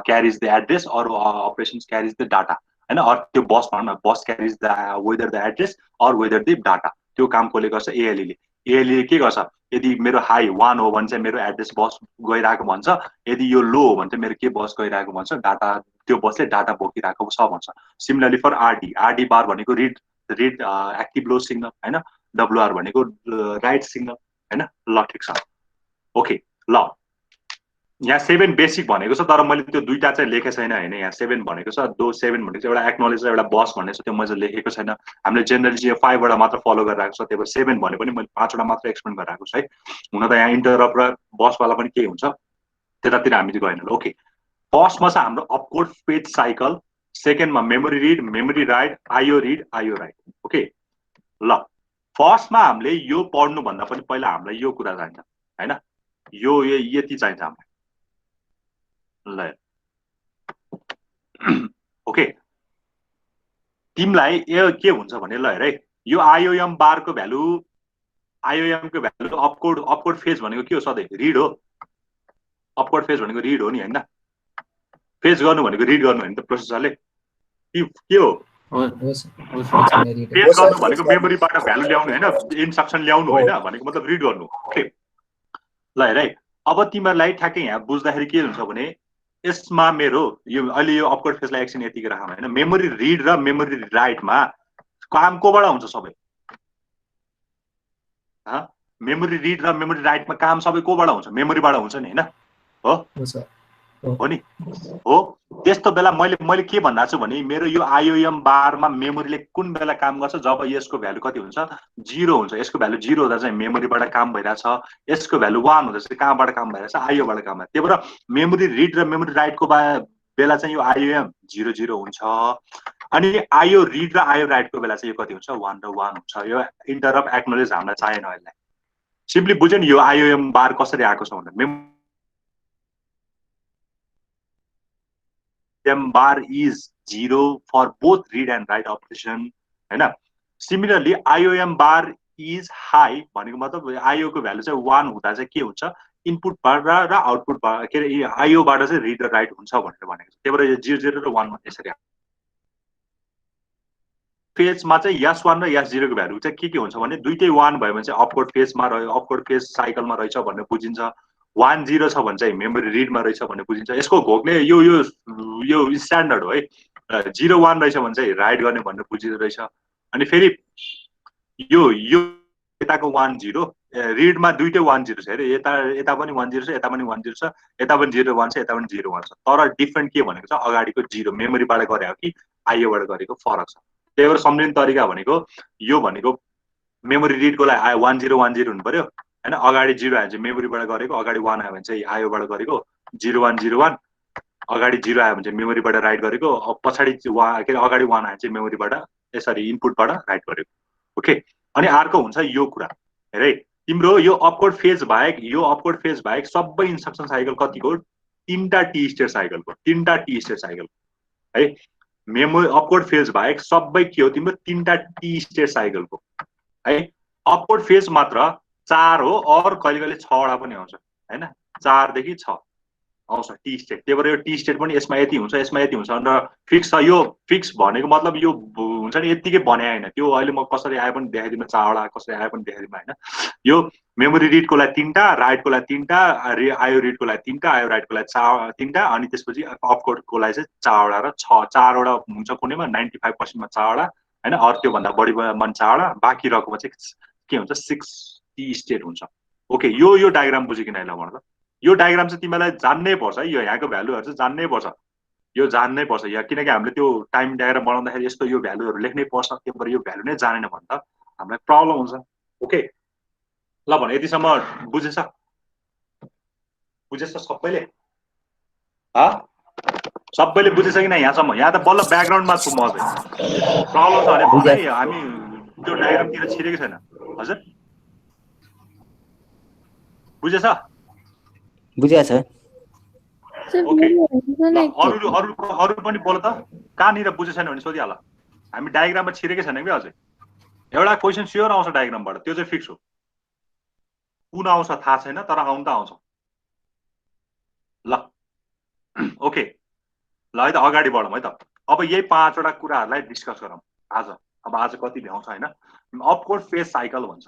carries the address or operations carries the data हैन। अर त्यो बस भन्न bus carries the whether the address or whether the data. त्यो काम कसले गर्छ? ALE ले। ALE के गर्छ? यदि मेरो हाई 1 हो भने चाहिँ मेरो एड्रेस बस गइरहेको भन्छ। यदि यो लो हो भने चाहिँ मेरो के बस गइरहेको भन्छ? डाटा, त्यो बसले डाटा बोकिरहेको छ भन्छ। सिमिलरली फर RD बार भनेको रिड एक्टिभ लो सिग्नल हैन। WR भनेको राइट सिग्नल हैन। ल ठीक छ। ओके ल यहाँ 7 बेसिक भनेको छ तर मैले त्यो दुईटा चाहिँ लेखेको छैन हैन। यहाँ 7 भनेको छ। दो 7 भनेको चाहिँ एउटा एक्नोलेज र एउटा बस भन्ने छ, त्यो मैले लेखेको छैन। हामीले जनरली चाहिँ 5 वटा मात्र फलो गरिरहेको छ। त्यही भएर 7 भने पनि मैले 5 वटा मात्र एक्सप्लेन गरिरहेको छु है। हुन त यहाँ इन्टरप्ट र बस वाला पनि के हुन्छ त्यतातिर हामी चाहिँ गएन। ओके फर्स्टमा चाहिँ हाम्रो अपकोड पेज साइकल, सेकेन्डमा memory read memory write, IO read IO write. Okay ल फर्स्टमा हामीले यो पढ्नु भन्दा पनि पहिला हामीलाई यो कुरा चाहिन्छ हैन। यो यति चाहिन्छ हामीलाई। ल ओके तिमीलाई यो के हुन्छ भने ल हेर है, यो आइओएम बारको भ्यालु, आइओएम को भ्यालु अपकोड फेज भनेको के हो? सधैँ रिड हो। अपकोड फेज भनेको रिड हो नि हैन। फेज गर्नु भनेको रिड गर्नु हैन त प्रोसेसरले। के हो? फेज गर्नु भनेको मेमोरीबाट भ्यालु ल्याउनु हैन, इन्स्ट्रक्सन ल्याउनु हैन। भनेको मतलब रिड गर्नु। ओके ल हेर है, अब तिमीहरुलाई ठ्याक्कै यहाँ बुझ्दाखेरि के हुन्छ भने यसमा मेरो यो अहिले यो अपकोड फेजलाई एकछिन यतिकै राखौँ हैन। मेमोरी रिड र मेमोरी राइटमा काम कोबाट हुन्छ? सबै मेमोरी रिड र मेमोरी राइटमा काम सबै कोबाट हुन्छ? मेमोरीबाट हुन्छ नि हैन। हो नि हो। त्यस्तो बेला मैले के भन्दा छु भने मेरो यो आइओएम बारमा मेमोरीले कुन बेला काम गर्छ? जब यसको भ्यालु कति हुन्छ? 0 हुन्छ। यसको भ्यालु 0 हुँदा चाहिँ मेमोरीबाट काम भइरहेछ। यसको भ्यालु 1 हुँदा चाहिँ कहाँबाट काम भइरहेछ? आइओबाट काम भइरहेछ। त्यही भएर मेमोरी रिड र मेमोरी राइटको बेला चाहिँ यो आइओएम 0 हुन्छ। अनि आइओ रिड र आइओ राइटको बेला चाहिँ यो कति हुन्छ? 1 र 1 हुन्छ। यो इन्टरप्ट एक्नोलेज हामीलाई चाहिएन अहिले। सिम्पली बुझ्यो नि यो आइओएम बार कसरी आएको छ भनेर। M bar is 0 for both read and write operation हैन। Similarly IOM bar is high भनेको मतलब आइओ को भ्यालु चाहिँ 1 हुँदा चाहिँ के हुन्छ इनपुटबाट र आउटपुटबाट के अरे आइओबाट चाहिँ रिड र राइट हुन्छ भनेर भनेको छ। त्यही भएर यो 0 0 र 1 यसरी फेजमा चाहिँ यस 1 र यस 0 को भ्यालु चाहिँ के हुन्छ भने दुईटै 1 भयो भने चाहिँ अपवर्ड फेजमा रह्यो, अपवर्ड फेज साइकलमा रहेछ भन्ने बुझिन्छ। 1 0 छ भने चाहिँ मेमोरी रिडमा रहेछ भन्ने बुझिन्छ। यसको घोक्ने यो स्ट्यान्डर्ड हो है। 0 1 रहेछ भने चाहिँ राइट गर्ने भन्ने बुझिँदो रहेछ। अनि फेरि यो यताको 1 0 रिडमा दुईटै 1 0 छ अरे, यता पनि 1 0 छ, यता पनि 1 0 छ, यता पनि 0 1 छ, यता पनि 0 1 छ। तर डिफरेन्ट के भनेको छ अगाडिको 0 मेमोरीबाट गरे हो कि आइओबाट गरेको फरक छ। त्यही भएर सम्झिने तरिका भनेको यो भनेको मेमोरी रिडको लागि 1 0 1 0 हुनु पर्यो हैन। अगाडि 0 आयो भने चाहिँ मेमोरीबाट गरेको, अगाडि 1 आयो भने चाहिँ आइओबाट गरेको, 0 1 0 1 अगाडि 0 आयो भने चाहिँ मेमोरीबाट राइट गरेको, पछाडि के अरे अगाडि 1 आयो चाहिँ मेमोरीबाट यसरी इनपुटबाट राइट गरेको। ओके, अनि अर्को हुन्छ यो कुरा हेर है, तिम्रो यो अपवर्ड फेज बाहेक सबै इन्स्ट्रक्सन साइकल कतिको 3टा टी स्टेट साइकलको, 3टा टी स्टेट साइकल है। मेमोरी अपवर्ड फेज बाहेक सबै के हो तिम्रो 3टा टी स्टेट साइकलको है। अपवर्ड फेज मात्र 4 हो, और कहिले कहिले 6 वटा पनि आउँछ हैन, 4 देखि 6 आउँछ टी स्टेट। त्यही भएर यो टी स्टेट पनि यसमा यति हुन्छ, यसमा यति हुन्छ भनेर फिक्स छ। यो फिक्स भनेको मतलब यो हुन्छ नि यतिकै बनाए हैन, त्यो अहिले म कसरी आए पनि देखाइदिन, 4 वटा कसरी आए पनि देखाइदिन हैन। यो मेमोरी रिडको लागि 3टा, राइटको लागि 3टा, आइओ रिडको लागि 3टा, आइओ राइटको लागि 3टा, अनि त्यसपछि अपकोडको लागि चाहिँ 4 वटा र 4 वटा हुन्छ कुनैमा 95% मा 4 वटा हैन, अरु त्यो भन्दा बढी मन 4 वटा, बाँकी रहेकोमा चाहिँ के हुन्छ 6 टी स्टेट हुन्छ। ओके, यो डायग्राम बुझ्यो कि नाइ ल भन त। यो डायग्राम चाहिँ तिमीलाई जान्नै पर्छ है, यो यहाँको भ्यालुहरु चाहिँ जान्नै पर्छ, यो जान्नै पर्छ यहाँ, किनकि हामीले त्यो टाइम डायग्राम बनाउँदाखेरि यस्तो यो भ्यालुहरु लेख्नै पर्छ। त्यही भएर यो भ्यालु नै जानेन भने त हामीलाई प्रब्लम हुन्छ। ओके ल भने यतिसम्म बुझेछ, बुझेछ सबैले? सबैले बुझेछ कि नै यहाँसम्म? यहाँ त बल्ल ब्याकग्राउन्डमा छु म चाहिँ। प्रब्लम छ भने भन है, हामी त्यो डायग्रामतिर छिरेको छैन। हजुर बुझेछ? बुझेछ। ओके ल अरु पनि बोल त, कहाँनिर बुझे छैन भने सोधिहाल। हामी डायग्राममा छिरेकै छैन कि अझै। एउटा क्वेशन स्योर आउँछ डायग्रामबाट, त्यो चाहिँ फिक्स हो। कुन आउँछ थाहा छैन, तर आउन त आउँछ। ल ओके ल है त अगाडि बढौँ है त। अब यही 5 वटा कुराहरूलाई डिस्कस गरौँ आज। अब आज कति भ्याउँछ हैन, अपवर्ड फेज साइकल भन्छ।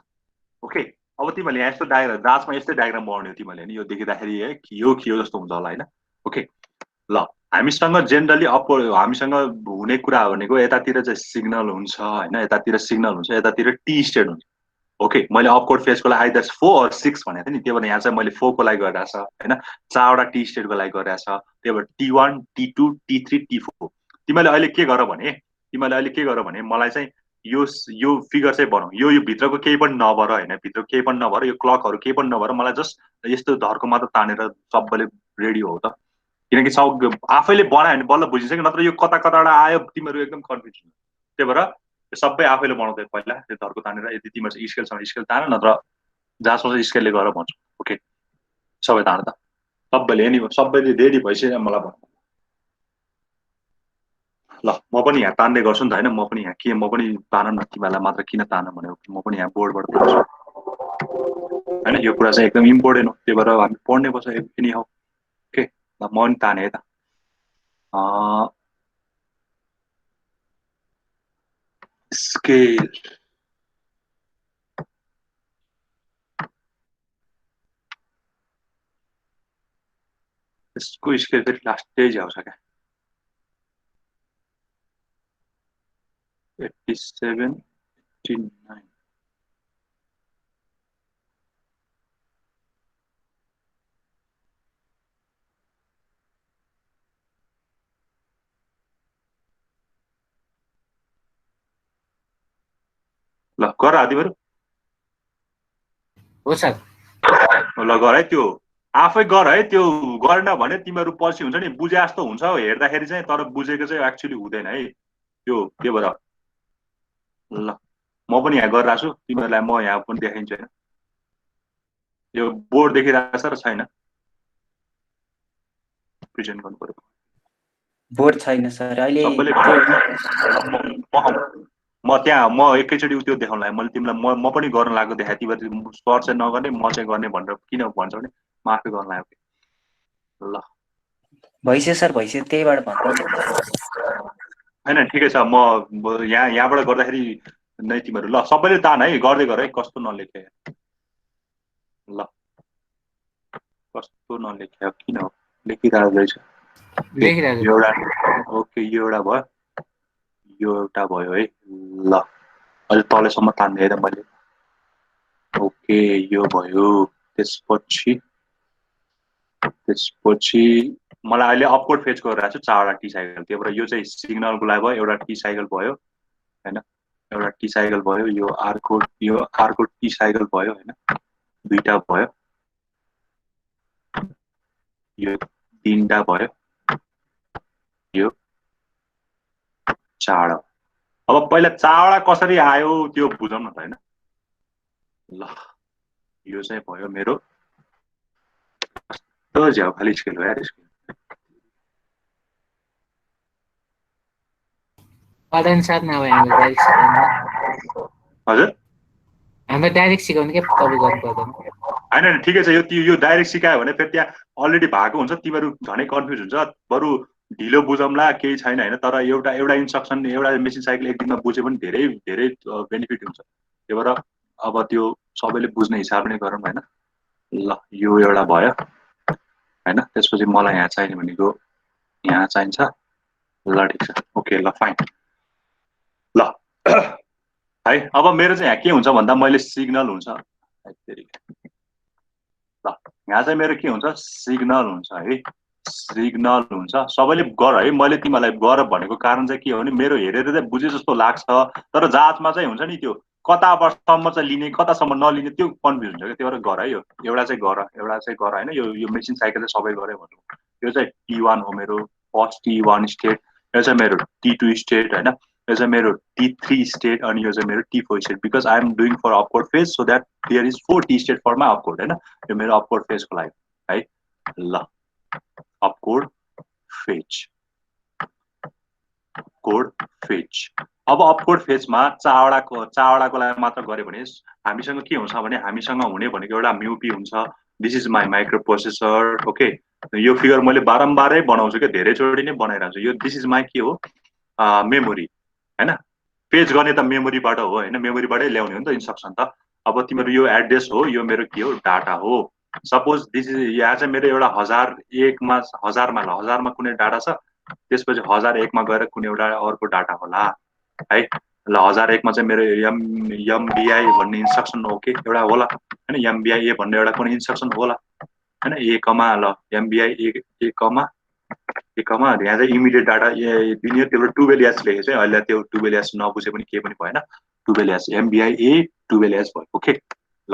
ओके, अब तिमीले यहाँ यस्तो डायग्राम जाँचमा यस्तै डायग्राम बनाउने हो तिमीले नि, यो देख्दाखेरि है खियो जस्तो हुन्छ होला हैन। ओके ल हामीसँग जेनरली हामीसँग हुने कुरा भनेको यतातिर चाहिँ सिग्नल हुन्छ हैन, यतातिर सिग्नल हुन्छ, यतातिर टी स्टेट हुन्छ। ओके, मैले अपवर्ड फेजको लागि आइदर 4 और 6 भनेको थिएँ नि, त्यही भएर यहाँ चाहिँ मैले 4 को लागि गरिरहेछ हैन, 4 वटा टी स्टेटको लागि गरिरहेछ। त्यही भएर T1 T2 T3 T4। तिमीले अहिले के गर भने मलाई चाहिँ यो फिगर चाहिँ बनाऊ, यो भित्रको केही पनि नभर हैन, भित्रको केही पनि नभर, यो क्लकहरु केही पनि नभर, मलाई जस्ट यस्तो धर्को मात्र तानेर सबैले रेडी हो त। किनकि सब आफैले बनायो भने बल्ल बुझिन्छ कि, नत्र यो कता कताबाट आयो तिमीहरू एकदम कन्फ्युज हुन्छ। त्यही भएर सबै आफैले बनाउँदै पहिला त्यो धर्को तानेर, यदि तिमीहरू स्केलसँग स्केल तान, नत्र जहाँसम्म स्केलले गर भन्छु। ओके सबै तान त, सबैले रेडी भइसक्यो मलाई भन। ल म पनि यहाँ तान्ने गर्छु नि त हैन, म पनि तान न, तिमीहरूलाई मात्र किन तान भनेको, म पनि यहाँ बोर्डबाट तान्छु हैन। यो कुरा चाहिँ एकदम इम्पोर्टेन्ट हो, त्यही भएर हामी पढ्नै पर्छ पनि हो। ओके ल म पनि ताने है त। स्केल इसको स्केल फेरि लास्ट पेज आउँछ क्या, 87 89। ल गर आदिहरू हो सर। ल गर है, त्यो आफै गर है, त्यो गरेन भने तिमीहरू पछि हुन्छ नि बुझे जस्तो हुन्छ हेर्दाखेरि चाहिँ, तर बुझेको चाहिँ एक्चुअली हुँदैन है त्यो। के भएर ल म पनि यहाँ गरिरहेको छु, तिमीहरूलाई म यहाँ पनि देखाइन्छु हैन। यो बोर्ड देखिरहेको छ र छैन? प्रेजेन्ट गर्नु पर्यो। बोर्ड छैन सर अहिले। सबैले म त्यहाँ म एकैचोटि त्यो देखाउन लाग्यो मैले तिमीलाई म पनि गर्न लागेको देखाएँ तिमीहरू सर चाहिँ नगर्ने म चाहिँ गर्ने भनेर किन भन्छ भने म आफै गर्न लाग्यो ल भइसक्यो सर भइसक्यो त्यहीबाट भन्नु होइन ठिकै छ म यहाँबाट गर्दाखेरि नै तिमीहरू ल सबैले तान है गर्दै गर है कस्तो नलेखे ल कस्तो नलेखे किन हो लेखिरहेको रहेछ लेखिरहेको यो एउटा ओके यो एउटा भयो यो एउटा भयो है ल अहिले तलेसम्म तान्दै त मैले ओके यो भयो त्यसपछि मलाई अहिले अपवर्ड फेज गरिरहेको छु 4वटा टी साइकल त्यो भएर यो चाहिँ सिग्नलको लागि भयो एउटा टी साइकल भयो हैन एउटा टी साइकल भयो यो अर्को टी साइकल भयो हैन दुईटा भयो यो तीनटा भयो यो 4 अब पहिला 4वटा कसरी आयो त्यो बुझौँ न त हैन ल यो चाहिँ भयो मेरो तो ज्याउ खाली स्केल हो यार स्केल पढाइन साथ नभए हामीले डाइरेक्ट सिकाउने हजुर हामीले डाइरेक्ट सिकाउने के तपाईँ गर्नु पर्दैन हैन ठिकै छ यो डाइरेक्ट सिकायो भने फेरि त्यहाँ अलरेडी भएको हुन्छ तिमीहरू झनै कन्फ्युज हुन्छ बरु ढिलो बुझौँला केही छैन हैन तर एउटा इन्स्ट्रक्सन एउटा मेसिन साइकल एक दिनमा बुझे पनि धेरै धेरै बेनिफिट हुन्छ त्यही भएर अब त्यो सबैले बुझ्ने हिसाबले गरौँ हैन ल यो एउटा भयो हैन त्यसपछि मलाई यहाँ चाहिने भनेको यहाँ चाहिन्छ ल ठिक छ ओके ल फाइन ल है अब मेरो चाहिँ यहाँ के हुन्छ भन्दा मैले सिग्नल हुन्छ ल यहाँ चाहिँ मेरो के हुन्छ सिग्नल हुन्छ है सिग्नल हुन्छ सबैले गर है मैले तिमीलाई गर भनेको कारण चाहिँ के हो भने मेरो हेरेर चाहिँ बुझे जस्तो लाग्छ तर जाँचमा चाहिँ हुन्छ नि त्यो कतासम्म चाहिँ लिने कतासम्म नलिने त्यो कन्फ्युज हुन्छ क्या त्यो भएर गर है यो एउटा चाहिँ गर हैन यो मेसिन साइकल चाहिँ सबै गरे भन्नु यो चाहिँ T1 हो मेरो फर्स्ट T1 स्टेट यो चाहिँ मेरो T2 स्टेट हैन यो चाहिँ मेरो T3 स्टेट अनि यो चाहिँ मेरो T4 state because I am doing for upward phase so that there is 4 T state for my upward हैन यो मेरो अपवर्ड फेजको लागि है ल अपवर्ड फेज अब अपवर्ड फेजमा चारवटाको लागि मात्र गरे भने हामीसँग के हुन्छ भने हामीसँग हुने भनेको एउटा म्युपी हुन्छ this is my micro processor okay यो फिगर मैले बारम्बारै बनाउँछु क्या धेरैचोटि नै बनाइरहेको छु यो दिस इज माई के हो मेमोरी हैन पेज गर्ने त मेमोरीबाट हो हैन मेमोरीबाटै ल्याउने हो नि त इन्स्ट्रक्सन त अब तिम्रो यो एड्रेस हो यो मेरो के हो डाटा हो सपोज दिस इज यहाँ चाहिँ मेरो एउटा 1001मा कुनै डाटा छ त्यसपछि 1001मा गएर कुनै एउटा अर्को डाटा होला है ल 1001मा चाहिँ मेरो MBI भन्ने इन्स्ट्रक्सन हो के एउटा होला हैन MBI ए भन्ने एउटा कुनै इन्स्ट्रक्सन होला हैन ए कमा ल MBI ए कमा यहाँ चाहिँ इमिडिएट डाटा दिने त्यो 12 एस लेखेको चाहिँ अहिले त्यो 12 एस नबुझे पनि केही पनि भएन 12 एस MBI ए 12 एस भयो ओके ल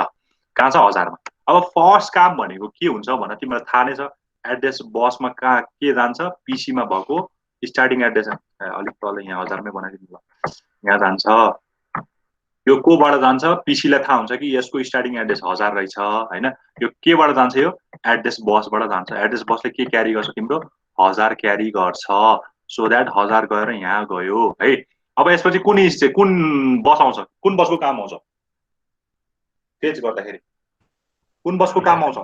कहाँ छ 1000मा अब फर्स्ट काम भनेको के हुन्छ भनेर तिमीलाई थाहा नै छ एड्रेस बसमा कहाँ के जान्छ पीसीमा भएको स्टार्टिङ एड्रेस अलिक तल यहाँ 1000मै बनाइदिनु ल यहाँ जान्छ यो कोबाट जान्छ पीसीलाई थाहा हुन्छ कि यसको स्टार्टिङ एड्रेस 1000 रहेछ हैन यो केबाट जान्छ यो एड्रेस बसबाट जान्छ एड्रेस बसले के क्यारी गर्छ तिम्रो 1000 क्यारी गर्छ सो द्याट 1000 गएर यहाँ गयो है अब यसपछि कुन बस आउँछ कुन बसको काम आउँछ पेज गर्दाखेरि कुन बसको काम आउँछ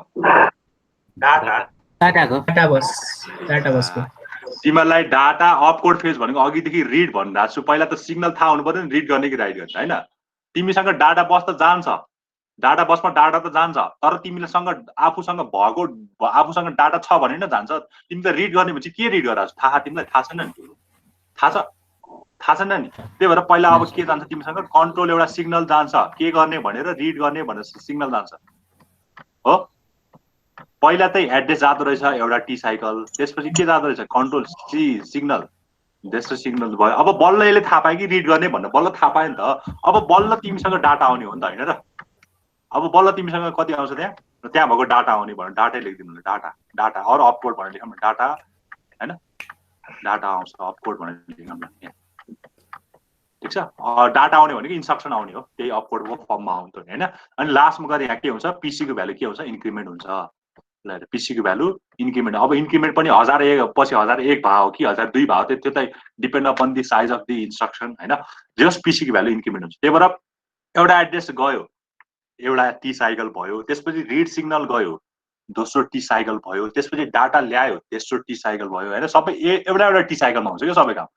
डाटा बसको तिमीलाई डाटा अपकोड फेज भनेको अघिदेखि रिड भनिरहेको छु पहिला त सिग्नल थाहा हुनु पर्यो नि रिड गर्ने कि राइट गर्ने हैन तिमीसँग डाटा बस त जान्छ डाटा बसमा डाटा त जान्छ तर तिमीसँग आफूसँग डाटा छ भने न जान्छ तिमी त रिड गर्ने भने के रिड गराछौ तिमीलाई थाहा छैन नि थाहा छैन नि त्यही भएर पहिला अब के जान्छ तिमीसँग कन्ट्रोल एउटा सिग्नल जान्छ के गर्ने भनेर रिड गर्ने भनेर सिग्नल जान्छ हो पहिला चाहिँ एड्रेस जाँदो रहेछ एउटा टी साइकल त्यसपछि के जाँदो रहेछ कन्ट्रोल सिग्नल त्यस्तो सिग्नल भयो अब बल्ल यसले थाहा पायो कि रिड गर्ने भनेर बल्ल थाहा पायो नि त अब बल्ल तिमीसँग डाटा आउने हो नि त हैन र अब बल्ल तिमीसँग कति आउँछ त्यहाँ भएको डाटा आउने भनेर डाटै लेखिदिनु डाटा अरू अपकोड भनेर लेखौँ डाटा हैन डाटा आउँछ अपकोड भनेर लेखौँ न ठिक छ डाटा आउने भनेको इन्स्ट्रक्सन आउने हो त्यही अपकोडको फर्ममा आउँछ हैन अनि लास्टमा गएर यहाँ के हुन्छ पीसी को भ्यालु के हुन्छ इन्क्रिमेन्ट हुन्छ ल पीसी को भ्यालु इन्क्रिमेन्ट अब इन्क्रिमेन्ट पनि 1001 पछि 1001 भयो कि 1002 भयो त्यो त depend upon the size of the instruction हैन जस्ट पीसी को भ्यालु इन्क्रिमेन्ट हुन्छ त्यही भएर एउटा एड्रेस गयो एउटा टी साइकल भयो त्यसपछि रिड सिग्नल गयो दोस्रो टी साइकल भयो त्यसपछि डाटा ल्यायो तेस्रो टी साइकल भयो हैन सबै एउटा एउटा टी साइकलमा हुन्छ के सबै काम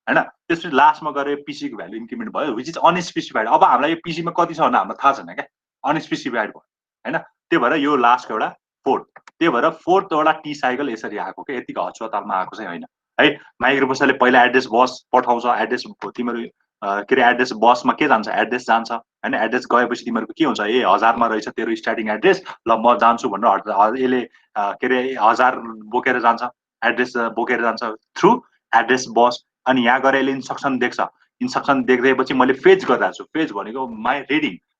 हैन त्यसपछि लास्टमा गरे पीसी को भ्यालु इन्क्रिमेन्ट भयो व्हिच इज अनस्पेसिफाइड अब हामीलाई यो पीसी मा कति छ भन्ने हामीलाई थाहा छैन के अनस्पेसिफाइड भयो हैन त्यही भएर यो लास्टको एउटा फोर्थ त्यही भएर फोर्थ एउटा टी साइकल यसरी आएको के यतिको अस्पतालमा आएको चाहिँ हैन है माइक्रोप्रोसेसरले पहिला एड्रेस बस पठाउँछ एड्रेस तिम्रो के रे एड्रेस बसमा के जान्छ एड्रेस जान्छ हैन एड्रेस गएपछि तिमीहरुको के हुन्छ ए 1000 मा रहेछ तेरो स्टार्टिङ एड्रेस ल म जान्छु भनेर यसले के रे 1000 बोकेर जान्छ एड्रेस बोकेर जान्छ थ्रु एड्रेस बस अनि यहाँ गएर यसले इन्स्ट्रक्सन देख्छ इन्स्ट्रक्सन देख्दैपछि मैले फेच गरिरहेको छु फेच भनेको माई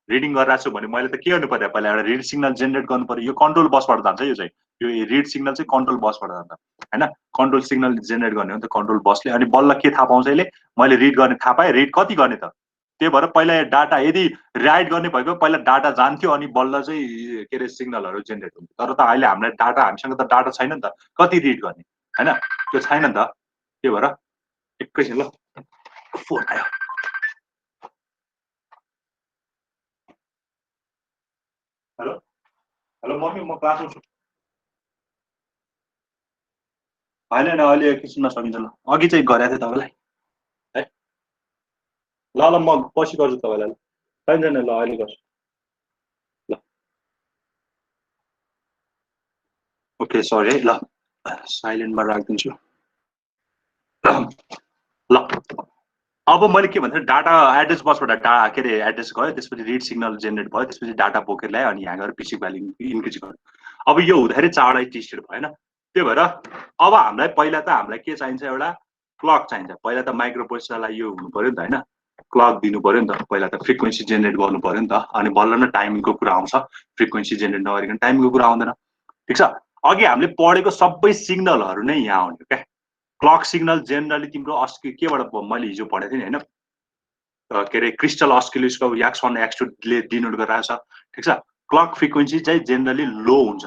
रिडिङ गरिरहेको छु भने मैले त के गर्नु पर्यो पहिला एउटा रिड सिग्नल जेनेरेट गर्नु पर्यो यो कन्ट्रोल बसबाट जान्छ यो चाहिँ यो रिड सिग्नल चाहिँ कन्ट्रोल बसबाट जान्छ हैन कन्ट्रोल सिग्नल जेनेरेट गर्ने हो नि त कन्ट्रोल बसले अनि बल्ल के थाहा पाउँछ यसले मैले रिड गर्ने थाहा पाएँ रिड कति गर्ने त त्यही भएर पहिला डाटा यदि राइट गर्ने भएको पहिला डाटा जान्थ्यो अनि बल्ल चाहिँ के रे सिग्नलहरु जेनेरेट हुन्थ्यो तर त अहिले हामीलाई डाटा हामीसँग त डाटा छैन नि त कति रिड गर्ने हैन त्यो छैन नि त त्यही भएर एकैछिन ल फोन आयो हेलो हेलो मम्मी म क्लासमा छु होइन अहिले एकैछिनमा सकिन्छ ल अघि चाहिँ गरेको थिएँ तपाईँलाई है ल ल म पछि गर्छु तपाईँलाई ल छैन ल अहिले गर्छु ल ओके सरी है ल साइलेन्टमा राखिदिन्छु ल अब मैले के भन्थे डाटा एड्रेस बसबाट के रे एड्रेस गयो त्यसपछि रिड सिग्नल जेनेरेट भयो त्यसपछि डाटा बोकेर ल्यायो अनि यहाँ गएर पीसी भ्यालु इन्क्रिज गर्यो अब यो हुँदाखेरि चारवटा टी स्टेट भएन त्यही भएर अब हामीलाई पहिला त हामीलाई के चाहिन्छ एउटा क्लक चाहिन्छ पहिला त माइक्रो प्रोसेसरलाई यो हुनु पर्यो नि त हैन क्लक दिनु पर्यो नि त पहिला त फ्रिक्वेन्सी जेनेरेट गर्नु पर्यो नि त अनि बल्ल न टाइमिङको कुरा आउँछ फ्रिक्वेन्सी जेनेरेट नगरिकन टाइमिङको कुरा आउँदैन ठीक छ अघि हामीले पढेको सबै सिग्नलहरु नै यहाँ आउने क्या क्लक सिग्नल जेनरली तिम्रो केबाट मैले हिजो पढेको थिएँ नि हैन के रे क्रिस्टल अस्किलोस्कोप x1 x2 ले डिनोट गरिरहेछ ठीक छ क्लक फ्रिक्वेन्सी चाहिँ जेनरली लो हुन्छ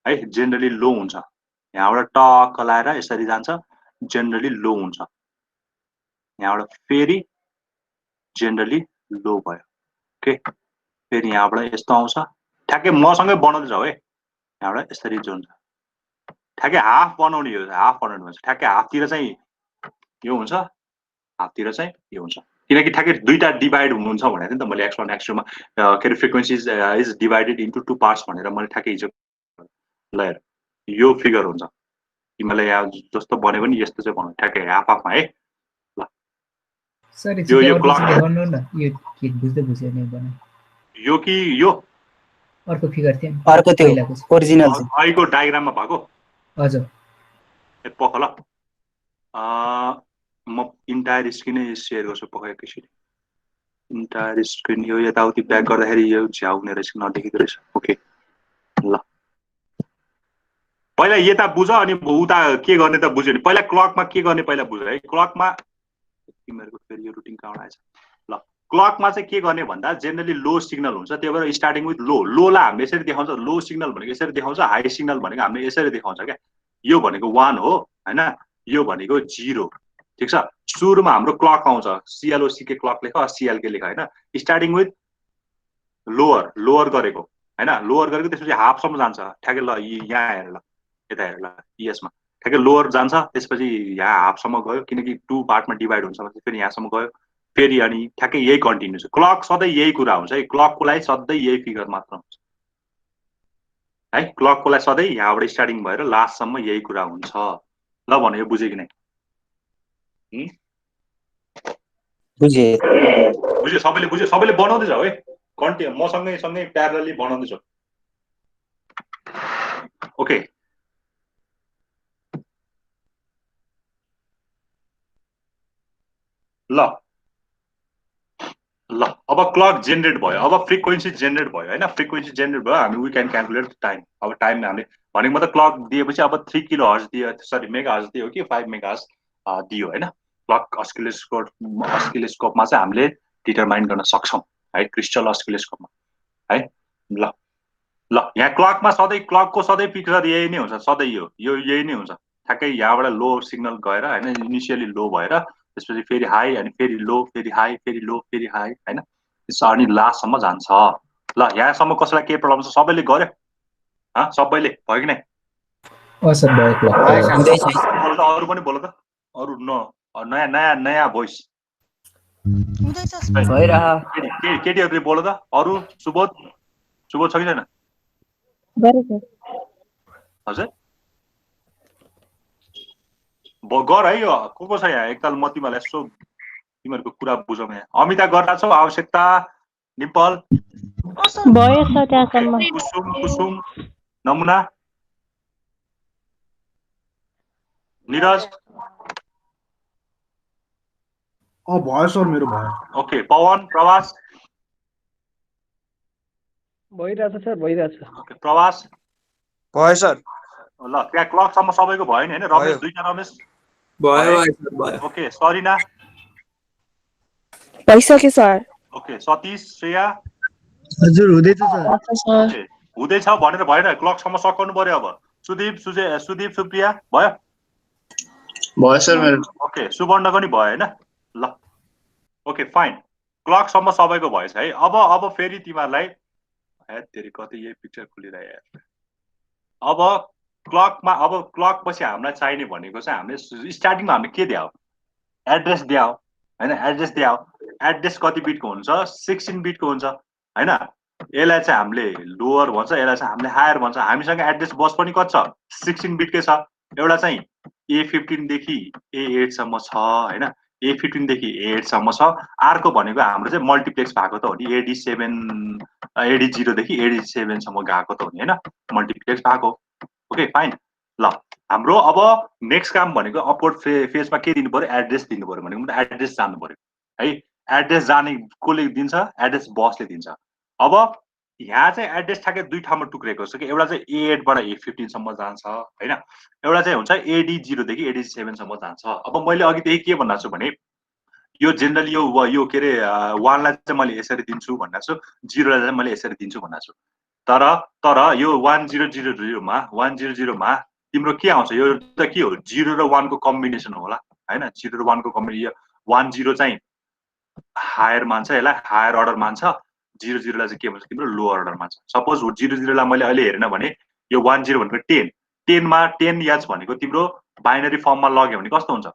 है जेनरली लो हुन्छ यहाँबाट टक्क लाएर यसरी जान्छ जेनरली लो हुन्छ यहाँबाट फेरि जेनरली लो भयो ओके फेरि यहाँबाट यस्तो आउँछ ठ्याक्कै मसँगै बनाउँदै जाऊ है यहाँबाट यसरी हुन्छ ठ्याक्कै हाफ बनाउने हो हाफ बनाउनु भन्छ ठ्याक्कै हाफतिर चाहिँ यो हुन्छ हाफतिर चाहिँ यो हुन्छ किनकि ठ्याक्कै दुईटा डिभाइड हुनुहुन्छ भनेको थिएँ नि त मैले x1 x2 मा के रे frequency is divided into two parts भनेर मैले ठ्याक्कै हिजो ल हेर यो फिगर हुन्छ तिमीलाई यहाँ जस्तो बन्यो भने यस्तो चाहिँ बनाउ ठ्याक्कै हाफ हाफमा है ल सरी यो क्लक देखाउनु न यो के बुझ्दै बुझेन बना यो कि यो अर्को फिगर थियो अर्को त्यो ओरिजिनल चाहिँ अहिलेको डायग्राममा भएको हजुर ए पख ल म इन्टायर स्क्रिनै सेयर गर्छु पख एकैछिन इन्टायर स्क्रिन यो यताउति ब्याक गर्दाखेरि यो झ्याउने रहेछ नदेखिँदो रहेछ ओके ल पहिला यता बुझ अनि उता के गर्ने त बुझ्यो नि पहिला क्लकमा के गर्ने पहिला बुझ है क्लकमा तिमीहरुको फेरि यो रुटिन कहाँ आएछ ल क्लकमा चाहिँ के गर्ने भन्दा जेनरली लो सिग्नल हुन्छ त्यही भएर स्टार्टिङ विथ लो लाई हामीले यसरी देखाउँछ लो सिग्नल भनेको यसरी देखाउँछ हाई सिग्नल भनेको हामीले यसरी देखाउँछ क्या यो भनेको 1 हो हैन यो भनेको 0 ठीक छ सुरुमा हाम्रो क्लक आउँछ CLOC के क्लक लेख CL के लेख हैन स्टार्टिङ विथ लोअर गरेको हैन लोअर गरेको त्यसपछि हाफ सम्म जान्छ ठ्याक्कै ल यहाँ हेर ल यता हेर ल यसमा ठ्याक्कै लोअर जान्छ त्यसपछि यहाँ हाफ सम्म गयो किनकि 2 पार्टमा डिभाइड हुन्छ भने फेरि यहाँसम्म गयो फेरि अनि ठ्याक्कै यही कन्टिन्यू छ क्लक सधैँ यही कुरा हुन्छ है क्लकको लागि सधैँ यही फिगर मात्र हुन्छ है क्लकको लागि सधैँ यहाँबाट स्टार्टिङ भएर लास्टसम्म यही कुरा हुन्छ ल भने यो बुझ्यो कि नै बुझे बुझ्यो सबैले बनाउँदै जाऊ है कन्टिन्यू मसँगै सँगै प्यारलली बनाउँदै जाऊ ओके ल अब क्लक जेनेरेट भयो अब फ्रिक्वेन्सी जेनेरेट भयो हैन फ्रिक्वेन्सी जेनेरेट भयो हामी वी क्यान क्याल्कुलेट टाइम अब टाइम हामीले भनेको मतलब क्लक दिएपछि अब 3 किलो हर्ज दियो सरी मेगा हर्ज दियो कि 5 मेगा हर्ज दियो हैन क्लक अस्किलोस्कोपमा चाहिँ हामीले डिटरमाइन गर्न सक्छौं है क्रिस्टल अस्किलोस्कोपमा है ल ल यहाँ क्लकमा सधैँ क्लकको सधैँ पिक्चर यही नै हुन्छ, सधैँ यो यही नै हुन्छ। ठ्याक्कै यहाँबाट लो सिग्नल गएर होइन, इनिसियली लो भएर त्यसपछि फेरि हाई अनि फेरि लो, फेरि हाई, फेरि लो, फेरि हाई होइन, त्यसो अनि लास्टसम्म जान्छ। ल यहाँसम्म कसैलाई केही प्रब्लम छ? सबैले गर्यो? सबैले भयो कि नै? सर भयो क्लक भयो सर। हुँदैछ है। बोल त, अरू पनि बोल त, अरू नयाँ नयाँ नयाँ भोइस भइरह। केटीहरूले बोल त, अरू सुबोध छ कि छैन? हजुर गर है। यो को छ यहाँ? एकताल म तिमीहरूलाई यसो तिमीहरूको कुरा बुझौँ। यहाँ अमिता गर्दा छौ? आवश्यकता, निम्पल, भयो सर त्यहाँसम्म। कुसुम, नमुना, निरज? भयो सर, मेरो भयो। ओके, पवन, प्रवास? भइरहेछ सर, भइरहेछ। ओके, प्रवास भयो सर। ल त्यहाँ क्लकसम्म सबैको भयो नि होइन? रमेश, दुईटा रमेश भयो। ओके, सरिना? भइसक्यो सर। ओके, सतीश, श्रेया? हजुर हुँदैछ सर। ओके, हुँदैछ भनेर भएन, क्लकसम्म सकाउनु पर्यो। अब सुदीप, सुप्रिया भयो? भयो सर मेरो। ओके, सुवर्णको नि भयो होइन? ल ओके फाइन, क्लकसम्म सबैको भएछ है। अब फेरि तिमीहरूलाई तेरि कतै यही पिक्चर खुलिरह्यो। अब क्लकमा, अब क्लक पछि हामीलाई चाहिने भनेको चाहिँ हामीले स्टार्टिङमा हामीले के दियो? एड्रेस दियो होइन? एड्रेस दियो। एड्रेस कति बिटको हुन्छ? 16 बिटको हुन्छ होइन? यसलाई चाहिँ हामीले लोअर भन्छ, यसलाई चाहिँ हामीले हायर भन्छ। हामीसँग एड्रेस बस पनि कति छ? 16 बिटकै छ। एउटा चाहिँ A15 देखि A8 सम्म छ होइन? A15 देखि A8 सम्म छ। अर्को भनेको हाम्रो चाहिँ मल्टिप्लेक्स भएको त हो नि, AD0 देखि AD7 सम्म गएको त हो नि होइन? मल्टिप्लेक्स भएको। Okay fine. ल हाम्रो अब नेक्स्ट काम भनेको अपवर्ड फेजमा के दिनु पर्यो? एड्रेस दिनु पर्यो। भनेको एड्रेस जानु पर्यो है। एड्रेस जाने कसले दिन्छ? एड्रेस बसले दिन्छ। अब यहाँ चाहिँ एड्रेस ठ्याक्कै दुई ठाउँमा टुक्रेको छ कि, एउटा चाहिँ A8 बाट A15 सम्म जान्छ होइन? एउटा चाहिँ हुन्छ AD0 देखि AD7 सम्म जान्छ। अब मैले अघिदेखि के भन्नु छु भने यो जेनरली यो के अरे 1 लाई चाहिँ मैले यसरी दिन्छु भन्नु छु, 0 लाई चाहिँ मैले यसरी दिन्छु भन्नु छु। तर यो 1000 मा तिम्रो के आउँछ? यो त के हो? 0 र 1 को कम्बिनेसन होला हैन? 0 र 1 को कम्बिनेसन। 10 चाहिँ हायर मान्छ, यसलाई हायर अर्डर मान्छ। 00 लाई चाहिँ के भन्छ? तिम्रो लोअर अर्डर मान्छ। सपोज 00 लाई मैले अहिले हेरेन भने यो 10 भनेको 10 मा 10H भनेको तिम्रो बाइनरी फर्ममा लग्यो भने कस्तो हुन्छ?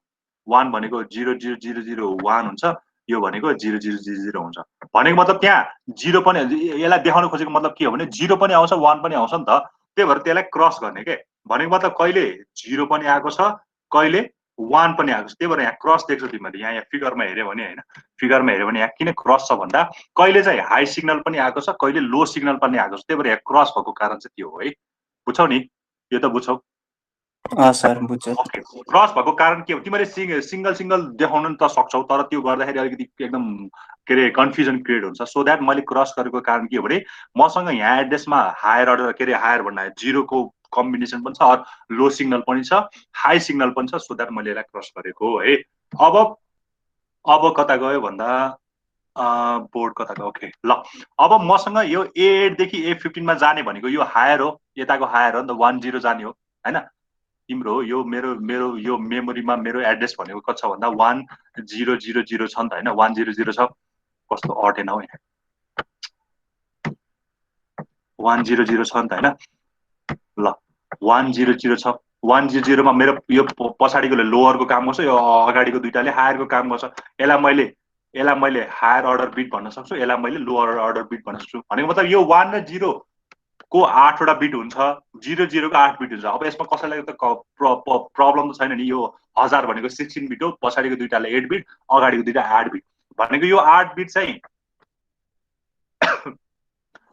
1 भनेको 00001 हुन्छ, यो भनेको 0000 हुन्छ। भनेको मतलब त्यहाँ 0 पनि, यसलाई देखाउन खोजेको मतलब के हो भने 0 पनि आउँछ 1 पनि आउँछ नि त। त्यही भएर त्यसलाई क्रस गर्ने के। भनेको मतलब कहिले 0 पनि आएको छ, कहिले 1 पनि आएको छ। त्यही भएर यहाँ क्रस देख्छौ तिमीले। यहाँ फिगरमा हेर्यो भने हैन, फिगरमा हेर्यो भने यहाँ किन क्रस छ भन्दा कहिले चाहिँ हाई सिग्नल पनि आएको छ, कहिले लो सिग्नल पनि आएको छ। त्यही भएर यहाँ क्रस भएको कारण चाहिँ त्यो हो है। बुझ्छौ नि? यो त बुझ्छौ? सर बुझ्छु। ओके, क्रस भएको कारण के हो? तिमीले सिंगल देखाउन त सक्छौ, तर त्यो गर्दाखेरि अलिकति एकदम के अरे कन्फ्युजन क्रिएट हुन्छ। सो द्याट मैले क्रस गरेको कारण के हो भने मसँग यहाँ एड्रेसमा हायर अर्डर के अरे हायर भन्दा 0 को कम्बिनेसन पनि छ, लो सिग्नल पनि छ, हाई सिग्नल पनि छ। सो द्याट मैले यसलाई क्रस गरेको है। अब कता गयो भन्दा बोर्ड कता गयो? ओके ल, अब मसँग यो A8 देखि A15 मा जाने भनेको यो हायर हो, यताको हायर हो नि त, 10 जाने हो हैन? तिम्रो यो मेरो यो मेमोरीमा मेरो एड्रेस भनेको कति छ भन्दा 1000 छ नि त हैन? 100 छ। कस्तो अटेन हो यहाँ? 100 छ नि त हैन? ल 100 छ। 100 मा मेरो यो पछाडिको लोअरको काम गर्छ, यो अगाडिको दुईटाले हायरको काम गर्छ। यसलाई मैले हायर अर्डर बिट भन्न सक्छु, यसलाई मैले लोअर अर्डर बिट भन्न सक्छु। भनेको मतलब यो 1 र 0 को 8 वटा बिट हुन्छ, 00 को 8 बिट हुन्छ। अब यसमा कसैलाई त प्रब्लम त छैन नि। यो 1000 भनेको 16 बिट हो, पछाडिको दुईटाले 8 बिट, अगाडिको दुईटा 8 बिट। भनेको यो 8 बिट चाहिँ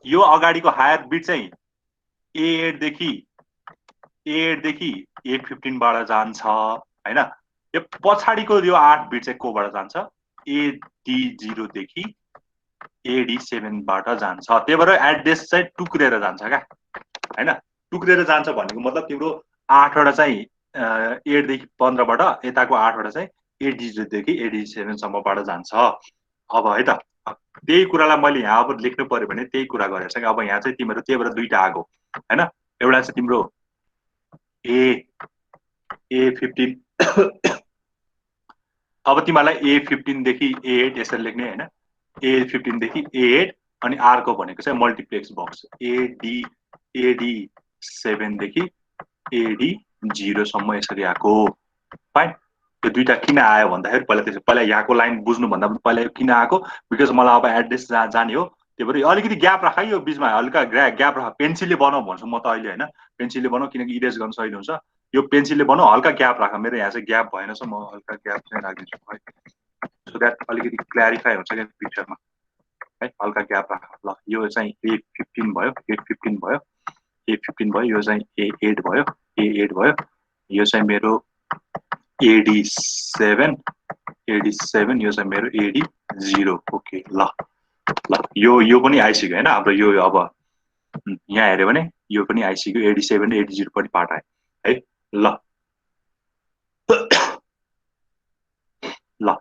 यो अगाडिको हायर बिट चाहिँ A8 देखि A15 बाट जान्छ हैन? यो पछाडिको यो 8 बिट चाहिँ कोबाट जान्छ? AD0 देखि AD7 बाट जान्छ। त्यही भएर एड्रेस चाहिँ टुक्रेर जान्छ क्या हैन? टुक्रेर जान्छ भनेको मतलब तिम्रो 8 वटा चाहिँ 8 देखि 15 बाट, यताको 8 वटा चाहिँ AD0 देखि AD7 सम्मबाट जान्छ। अब है त त्यही कुरालाई मैले यहाँ अब लेख्नु पर्यो भने त्यही कुरा गरेर चाहिँ अब यहाँ चाहिँ तिम्रो त्यही भएर दुईटा आएको हैन। एउटा चाहिँ तिम्रो A15 अब तिमीलाई A15 देखि A8 यसरी लेख्ने हैन। A15 देखि A8 अनि अर्को भनेको चाहिँ मल्टिप्लेक्स बक्स AD7 देखि AD0 सम्म यसरी आएको। फाइन। यो दुईटा किन आयो भन्दाखेरि पहिला यहाँको लाइन बुझ्नु भन्दा पनि पहिला यो किन आएको, बिकज मलाई अब एड्रेस जाने हो। त्यही भएर अलिकति ग्याप राख यो बीचमा, हल्का ग्याप राख। पेन्सिलले बनाऊ भन्छु म त अहिले हैन, पेन्सिलले बनाऊ किनकि इरेज गर्न सजिलो हुन्छ। यो पेन्सिलले बनाऊ, हल्का ग्याप राख। मेरो यहाँ चाहिँ ग्याप भएन छ, म हल्का ग्याप चाहिँ राखिदिन्छु है, सो द्याट अलिकति क्ल्यारिफाई हुन्छ क्या पिक्चरमा है। हल्का ग्याप राख। ल यो चाहिँ A15 भयो, A15 भयो, A15 भयो, यो चाहिँ A8 भयो, A8 भयो, यो चाहिँ मेरो AD7, AD7, यो चाहिँ मेरो AD0। ओके ल ल यो पनि आइसक्यो हैन हाम्रो। यो अब यहाँ हेर्यो भने यो पनि आइसक्यो, AD7 र AD0 पनि पार्ट आयो है। ल ल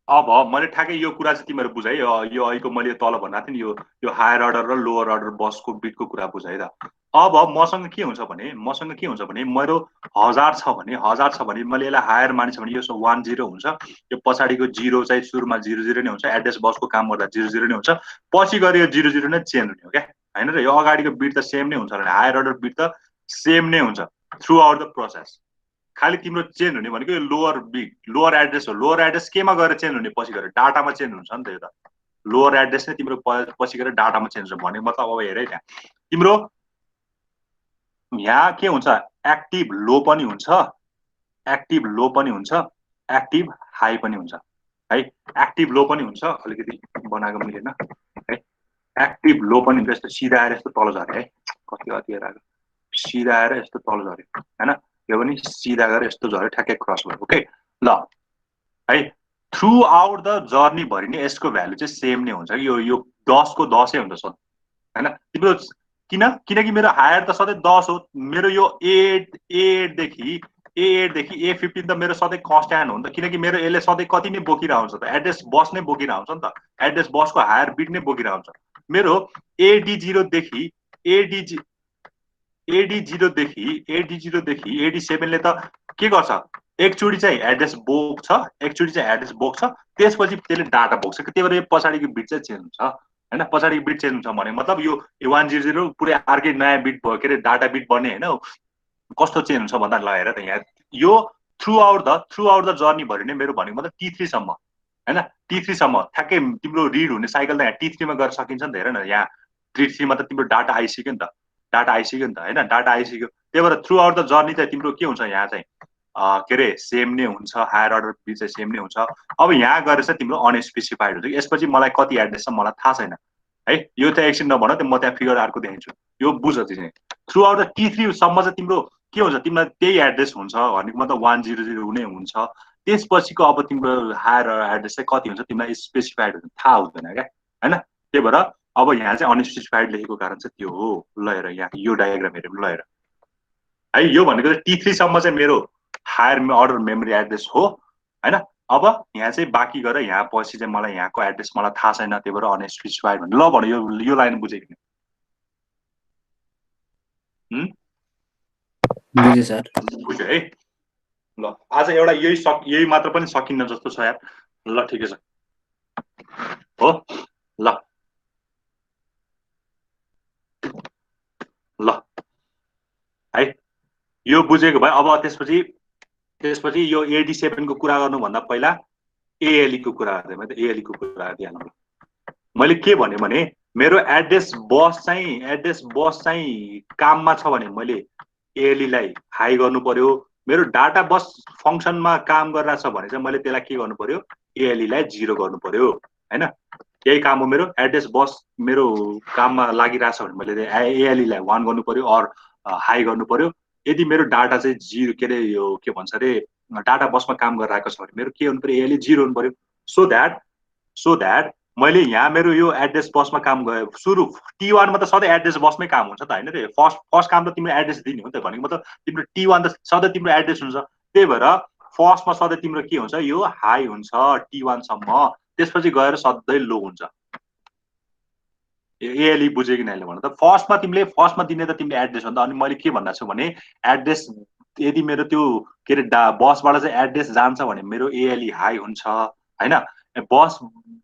अब मैले ठ्याक्कै यो कुरा चाहिँ तिमीहरू बुझ है। यो अहिलेको मैले तल भन्दा थिएँ नि, यो हायर अर्डर र लोवर अर्डर बसको बिटको कुरा बुझ है त। अब मसँग के हुन्छ भने मेरो 1000 छ भने मैले यसलाई हायर मानिस भने यो 10 हुन्छ, यो पछाडिको 0 चाहिँ सुरुमा 00 नै हुन्छ, एड्रेस बसको काम गर्दा 00 नै हुन्छ, पछि गएर यो 00 नै चेन्ज हुने हो क्या हैन र। यो अगाडिको बिट त सेम नै हुन्छ भने हायर अर्डर बिट त सेम नै हुन्छ थ्रु आउट द प्रोसेस। खाली तिम्रो चेन्ज हुने भनेको यो लोअर बिट, लोअर एड्रेस हो। लोअर एड्रेस केमा गएर चेन्ज हुने, पछि गएर डाटामा चेन्ज हुन्छ नि त। यो त लोअर एड्रेस नै तिम्रो पछि गएर डाटामा चेन्ज हुन्छ भन्ने मतलब। अब हेर है, त्यहाँ तिम्रो यहाँ के हुन्छ, एक्टिभ लो पनि हुन्छ, एक्टिभ लो पनि हुन्छ, एक्टिभ हाई पनि हुन्छ है। एक्टिभ लो पनि हुन्छ, अलिकति बनाएको मिलेन है। एक्टिभ लो पनि हुन्छ, यस्तो सिधा आएर यस्तो तल झऱ्यो है, कति आएको सिधा आएर यस्तो तल झऱ्यो हैन। यो पनि सिधा गएर यस्तो झऱ्यो, ठ्याक्कै क्रस भयो। ओके ल है। थ्रु आउट द जर्नी भरि नै यसको भ्यालु चाहिँ सेम नै हुन्छ। यो 10 को 10 हुन्छ सर हैन तिम्रो। किनकि मेरो हायर त सधैँ 10 हो। मेरो यो A8 देखि A15 त मेरो सधैँ कन्स्ट्यान्ट हो नि त, किनकि मेरो यसले सधैँ कति नै बोकिरहन्छ त, एड्रेस बस नै बोकिरहन्छ नि त, एड्रेस बसको हायर बिट नै बोकिरहन्छ। मेरो AD0 देखि AD0 देखि AD7 ले त के गर्छ, एकचोटि चाहिँ एड्रेस बोक्छ, त्यसपछि त्यसले डाटा बोक्छ। त्यही भएर यो पछाडिको बिट चाहिँ चेन्ज हुन्छ हैन। पछाडिको बिट चेन्ज हुन्छ भने मतलब यो 100 पुरै अर्कै नयाँ बिट भयो के अरे, डाटा बिट बन्ने हैन। कस्तो चेन्ज हुन्छ भन्दा ल हेर त, यहाँ यो थ्रु आउट द जर्नी भरि नै मेरो भनेको मतलब T3 सम्म हैन। T3 सम्म ठ्याक्कै तिम्रो रिड हुने साइकल त यहाँ T3 मा गर्न सकिन्छ नि त। हेर न यहाँ T3 मा त तिम्रो डाटा आइसक्यो नि त, डाटा आइसक्यो हैन, डाटा आइसक्यो। त्यही भएर थ्रु आउट द जर्नी चाहिँ तिम्रो के हुन्छ यहाँ चाहिँ के अरे सेम नै हुन्छ, हायर अर्डर बिट चाहिँ सेम नै हुन्छ। अब यहाँ गएर चाहिँ तिम्रो अनस्पेसिफाइड हुन्छ। यसपछि मलाई कति एड्रेस छ मलाई थाहा छैन है, यो त एकछिन नभन त, म त्यहाँ फिगर अर्को देखाउँछु, यो बुझ चाहिँ। थ्रु आउट द T3 सम्म चाहिँ तिम्रो के हुन्छ, तिमीलाई त्यही एड्रेस हुन्छ भनेको मतलब 100 नै हुन्छ। त्यसपछिको अब तिम्रो हायर एड्रेस चाहिँ कति हुन्छ तिमीलाई स्पेसिफाइड हुन्छ, थाहा हुँदैन क्या हैन। त्यही भएर अब यहाँ चाहिँ अनस्पेसिफाइड लेखेको कारण चाहिँ त्यो हो। ल हेर यहाँ यो डायग्राम हेरौँ ल हेर है। यो भनेको चाहिँ T3 सम्म चाहिँ मेरो हायर अर्डर मेमोरी एड्रेस हो हैन। अब यहाँ चाहिँ बाँकी गरेर यहाँ पछि चाहिँ मलाई यहाँको एड्रेस मलाई थाहा छैन, त्यही भएर अनस्पेसिफाइड भन्नु। ल भन्नु यो लाइन बुझेको बुझेँ सर, बुझ्यो है। ल आज एउटा यही मात्र पनि सकिन्न जस्तो छ यार। ल ठिकै छ हो। ल है यो बुझेको भए अब त्यसपछि यो AD7 को कुरा गर्नुभन्दा पहिला ALE को कुरा गर्दै मैले ALE को कुरा गरिहाल्नु। मैले के भने मेरो एड्रेस बस चाहिँ काममा छ भने मैले ALE लाई हाई गर्नु पर्यो। मेरो डाटा बस फंक्सनमा काम गरिरहेछ भने चाहिँ मैले त्यसलाई के गर्नु पर्यो, ALE लाई 0 गर्नु पर्यो हैन। यही काम हो मेरो। एड्रेस बस मेरो काममा लागिरहेछ भने मैले ALE लाई 1 गर्नु पर्यो अर हाई गर्नु पर्यो। यदि मेरो डाटा चाहिँ 0 के अरे यो के भन्छ अरे डाटा बसमा काम गरिरहेको छ भने मेरो के हुनु पर्यो, ALE 0 हुनु पर्यो। सो द्याट मैले यहाँ मेरो यो एड्रेस बसमा काम गरे सुरु T1 मा त सधैँ एड्रेस बसमै काम हुन्छ त हैन र। फर्स्ट काम त तिम्रो एड्रेस दिने हो नि त, भनेको मतलब तिम्रो T1 त सधैँ तिम्रो एड्रेस हुन्छ। त्यही भएर फर्स्टमा सधैँ तिम्रो के हुन्छ, यो हाई हुन्छ T1 सम्म, त्यसपछि गएर सधैँ लो हुन्छ। एएलई बुझ्यो कि नाइले भन त। फर्स्टमा दिने त तिमीले एड्रेस हो नि त। अनि मैले के भन्दा छु भने एड्रेस यदि मेरो त्यो के अरे बसबाट चाहिँ एड्रेस जान्छ भने मेरो एएलई हाई हुन्छ हैन। बस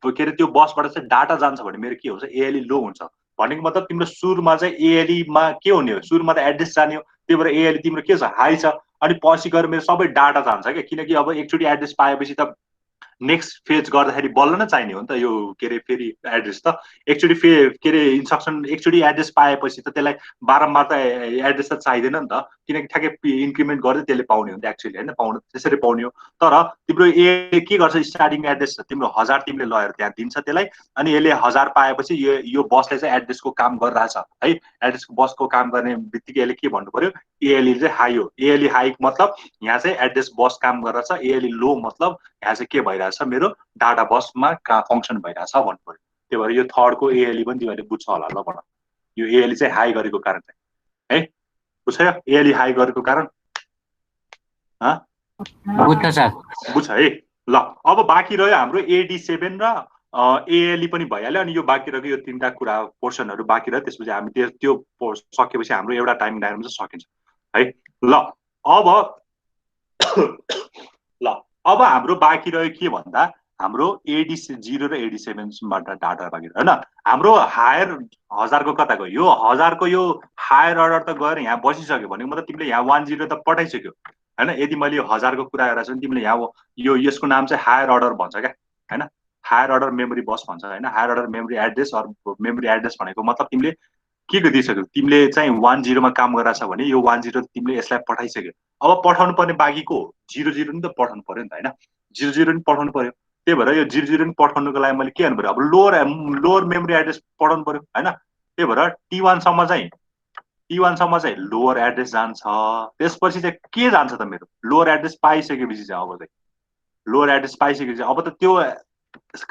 के अरे त्यो बसबाट चाहिँ डाटा जान्छ भने मेरो के हुन्छ, एएलई लो हुन्छ। भनेको मतलब तिम्रो सुरुमा चाहिँ एएलई मा के हुने हो, सुरुमा त एड्रेस जाने हो, त्यही भएर एएलई तिम्रो के छ, हाई छ। अनि पछि गएर मेरो सबै डाटा जान्छ क्या, किनकि अब एकचोटि एड्रेस पाएपछि त नेक्स्ट फेज गर्दाखेरि बल्ल नै चाहिने हो नि त यो के अरे फेरि एड्रेस त। एकचोटि के अरे इन्स्ट्रक्सन एकचोटि एड्रेस पाएपछि त त्यसलाई बारम्बार त एड्रेस त चाहिँदैन नि त, किनकि ठ्याक्कै इन्क्रिमेन्ट गर्दै त्यसले पाउने हो नि त एक्चुअली हैन, पाउनु त्यसरी पाउने हो। तर तिम्रो ए के गर्छ, स्टार्टिङ एड्रेस तिम्रो 1000 तिमीले लगेर त्यहाँ दिन्छ त्यसलाई, अनि यसले 1000 पाएपछि यो बसले चाहिँ एड्रेसको काम गरिरहेछ है। एड्रेसको बसको काम गर्ने बित्तिकै यसले के भन्नु पर्यो, एएलई चाहिँ हाई हो। एएलई हाई मतलब यहाँ चाहिँ एड्रेस बस काम गरिरहेछ, एएलई लो मतलब यहाँ चाहिँ के भइरहेछ, मेरो डाटा बसमा फङ्सन भइरहेछ भन्नु पर्यो। त्यही भएर यो थर्डको एएलई पनि तिमीहरूले बुझ्छ होला ल भन। यो एएलई चाहिँ हाई गरेको कारण चाहिँ है, बुझ्यो एएलई हाई गरेको कारण बुझ्छ सर, बुझ्छ है। ल अब बाँकी रह्यो हाम्रो AD7 र एएलई पनि भइहाल्यो। अनि यो बाँकी रहेको यो तीनटा कुरा पोर्सनहरू बाँकी रह्यो, त्यसपछि हामी त्यो सकेपछि हाम्रो एउटा टाइम डायग्राम चाहिँ सकिन्छ है। अब हाम्रो बाँकी रह्यो के भन्दा हाम्रो AD0 र AD7बाट डाटा बाँकी रह्यो हैन। हाम्रो हायर 1000 को कता गयो, यो 1000 को यो हायर अर्डर त गएर यहाँ बसिसक्यो भने मतलब तिमीले यहाँ 10 त पठाइसक्यो हैन। यदि मैले यो 1000 को कुरा गरेर चाहिँ तिमीले यहाँ यो यसको नाम चाहिँ हायर अर्डर भन्छ क्या हैन, हायर अर्डर मेमोरी बस भन्छ हैन। Higher order memory address or memory address भनेको मतलब तिमीले के दिइसक्यो, तिमीले चाहिँ 10 मा काम गरिरहेछ भने यो 10 तिमीले यसलाई पठाइसक्यो। अब पठाउनु पर्ने बाँकीको 00 नि त पठाउनु पर्यो नि त हैन, 00 नि पठाउनु पर्यो। त्यही भएर यो 00 नि पठाउनुको लागि मैले के गर्नु पर्यो, अब लोअर मेमोरी एड्रेस पठाउनु पर्यो हैन। त्यही भएर T1 सम्म चाहिँ लोअर एड्रेस जान्छ। त्यसपछि चाहिँ के जान्छ त, मेरो लोअर एड्रेस पाइसकेपछि चाहिँ अब चाहिँ लोअर एड्रेस पाइसकेपछि अब त त्यो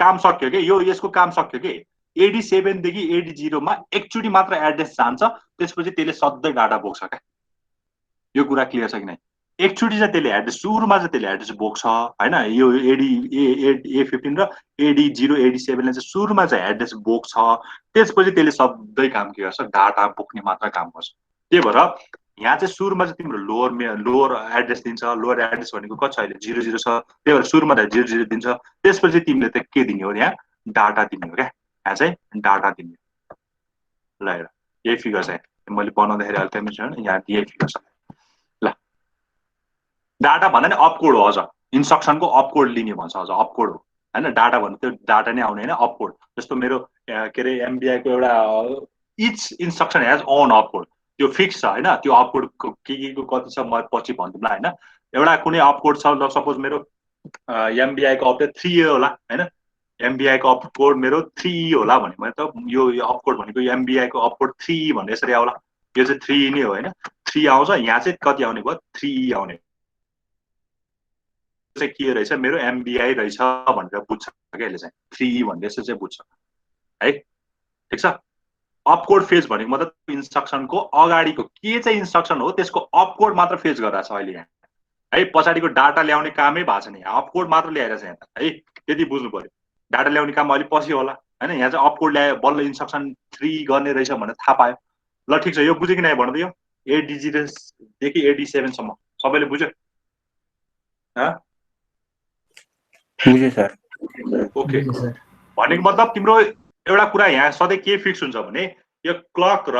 काम सक्यो के, यो यसको काम सक्यो के। AD7 देखि AD0 मा एकचोटि मात्र एड्रेस जान्छ, त्यसपछि त्यसले सधैँ डाटा बोक्छ क्या। यो कुरा क्लियर छ कि नै? एकचोटि चाहिँ त्यसले एड्रेस सुरुमा चाहिँ त्यसले एड्रेस बोक्छ हैन। यो A15 र AD0 AD7ले चाहिँ सुरुमा चाहिँ एड्रेस बोक्छ, त्यसपछि त्यसले सधैँ काम के गर्छ, डाटा बोक्ने मात्र काम गर्छ। त्यही भएर यहाँ चाहिँ सुरुमा चाहिँ तिम्रो लोअर एड्रेस दिन्छ। लोअर एड्रेस भनेको कति छ अहिले 00 छ, त्यही भएर सुरुमा त 00 दिन्छ। त्यसपछि तिमीले त के दिने हो, यहाँ डाटा दिने हो क्या, यहाँ चाहिँ डाटा दिने। ल हेर यही फिगर चाहिँ मैले बनाउँदाखेरि अहिले यहाँ यही फिगर छ। ल डाटा भन्दा नि अपकोड हो, अझ इन्स्ट्रक्सनको अपकोड लिने भन्छ, अझ अपकोड हो हैन। डाटा भन्दा त्यो डाटा नै आउने हैन, अपकोड। जस्तो मेरो के अरे MBI को एउटा इच इन्स्ट्रक्सन हेज ओन अपकोड, त्यो फिक्स छ हैन। त्यो अपकोड के को कति छ म पछि भन्दिनँ हैन। एउटा कुनै अपकोड छ, ल सपोज मेरो MBI को अपडेट 3 होला हैन, MBI को अपकोड मेरो 3 होला भने मैले त यो अपकोड भनेको MBI को अपकोड 3 भन्ने यसरी आउला, यो चाहिँ 3 नै हो हैन। 3 आउँछ, यहाँ चाहिँ कति आउने भयो, 3 आउने चाहिँ के रहेछ, मेरो MBI रहेछ भनेर बुझ्छ क्या यसले चाहिँ, 3 भन्ने यसो चाहिँ बुझ्छ है। ठिक छ। अपकोड फेज भनेको मतलब इन्स्ट्रक्सनको अगाडिको के चाहिँ इन्स्ट्रक्सन हो त्यसको अपकोड मात्र फेज गरिरहेछ अहिले यहाँ है। पछाडिको डाटा ल्याउने कामै भएको छैन, यहाँ अपकोड मात्र ल्याइरहेछ यहाँ है। त्यति बुझ्नु पर्यो। डाटा ल्याउने काम अहिले पछि होला हैन। यहाँ चाहिँ अपकोड ल्यायो, बल्ल इन्स्ट्रक्सन 3 गर्ने रहेछ भनेर थाहा पायो। ल ठिक छ, यो बुझ्यो कि नै भन्नु त। यो AD0 देखि AD7 सम्म सबैले बुझ्यो? बुझेँ सर। ओके, भनेको मतलब तिम्रो एउटा कुरा यहाँ सधैँ के फिक्स हुन्छ भने यो क्लक र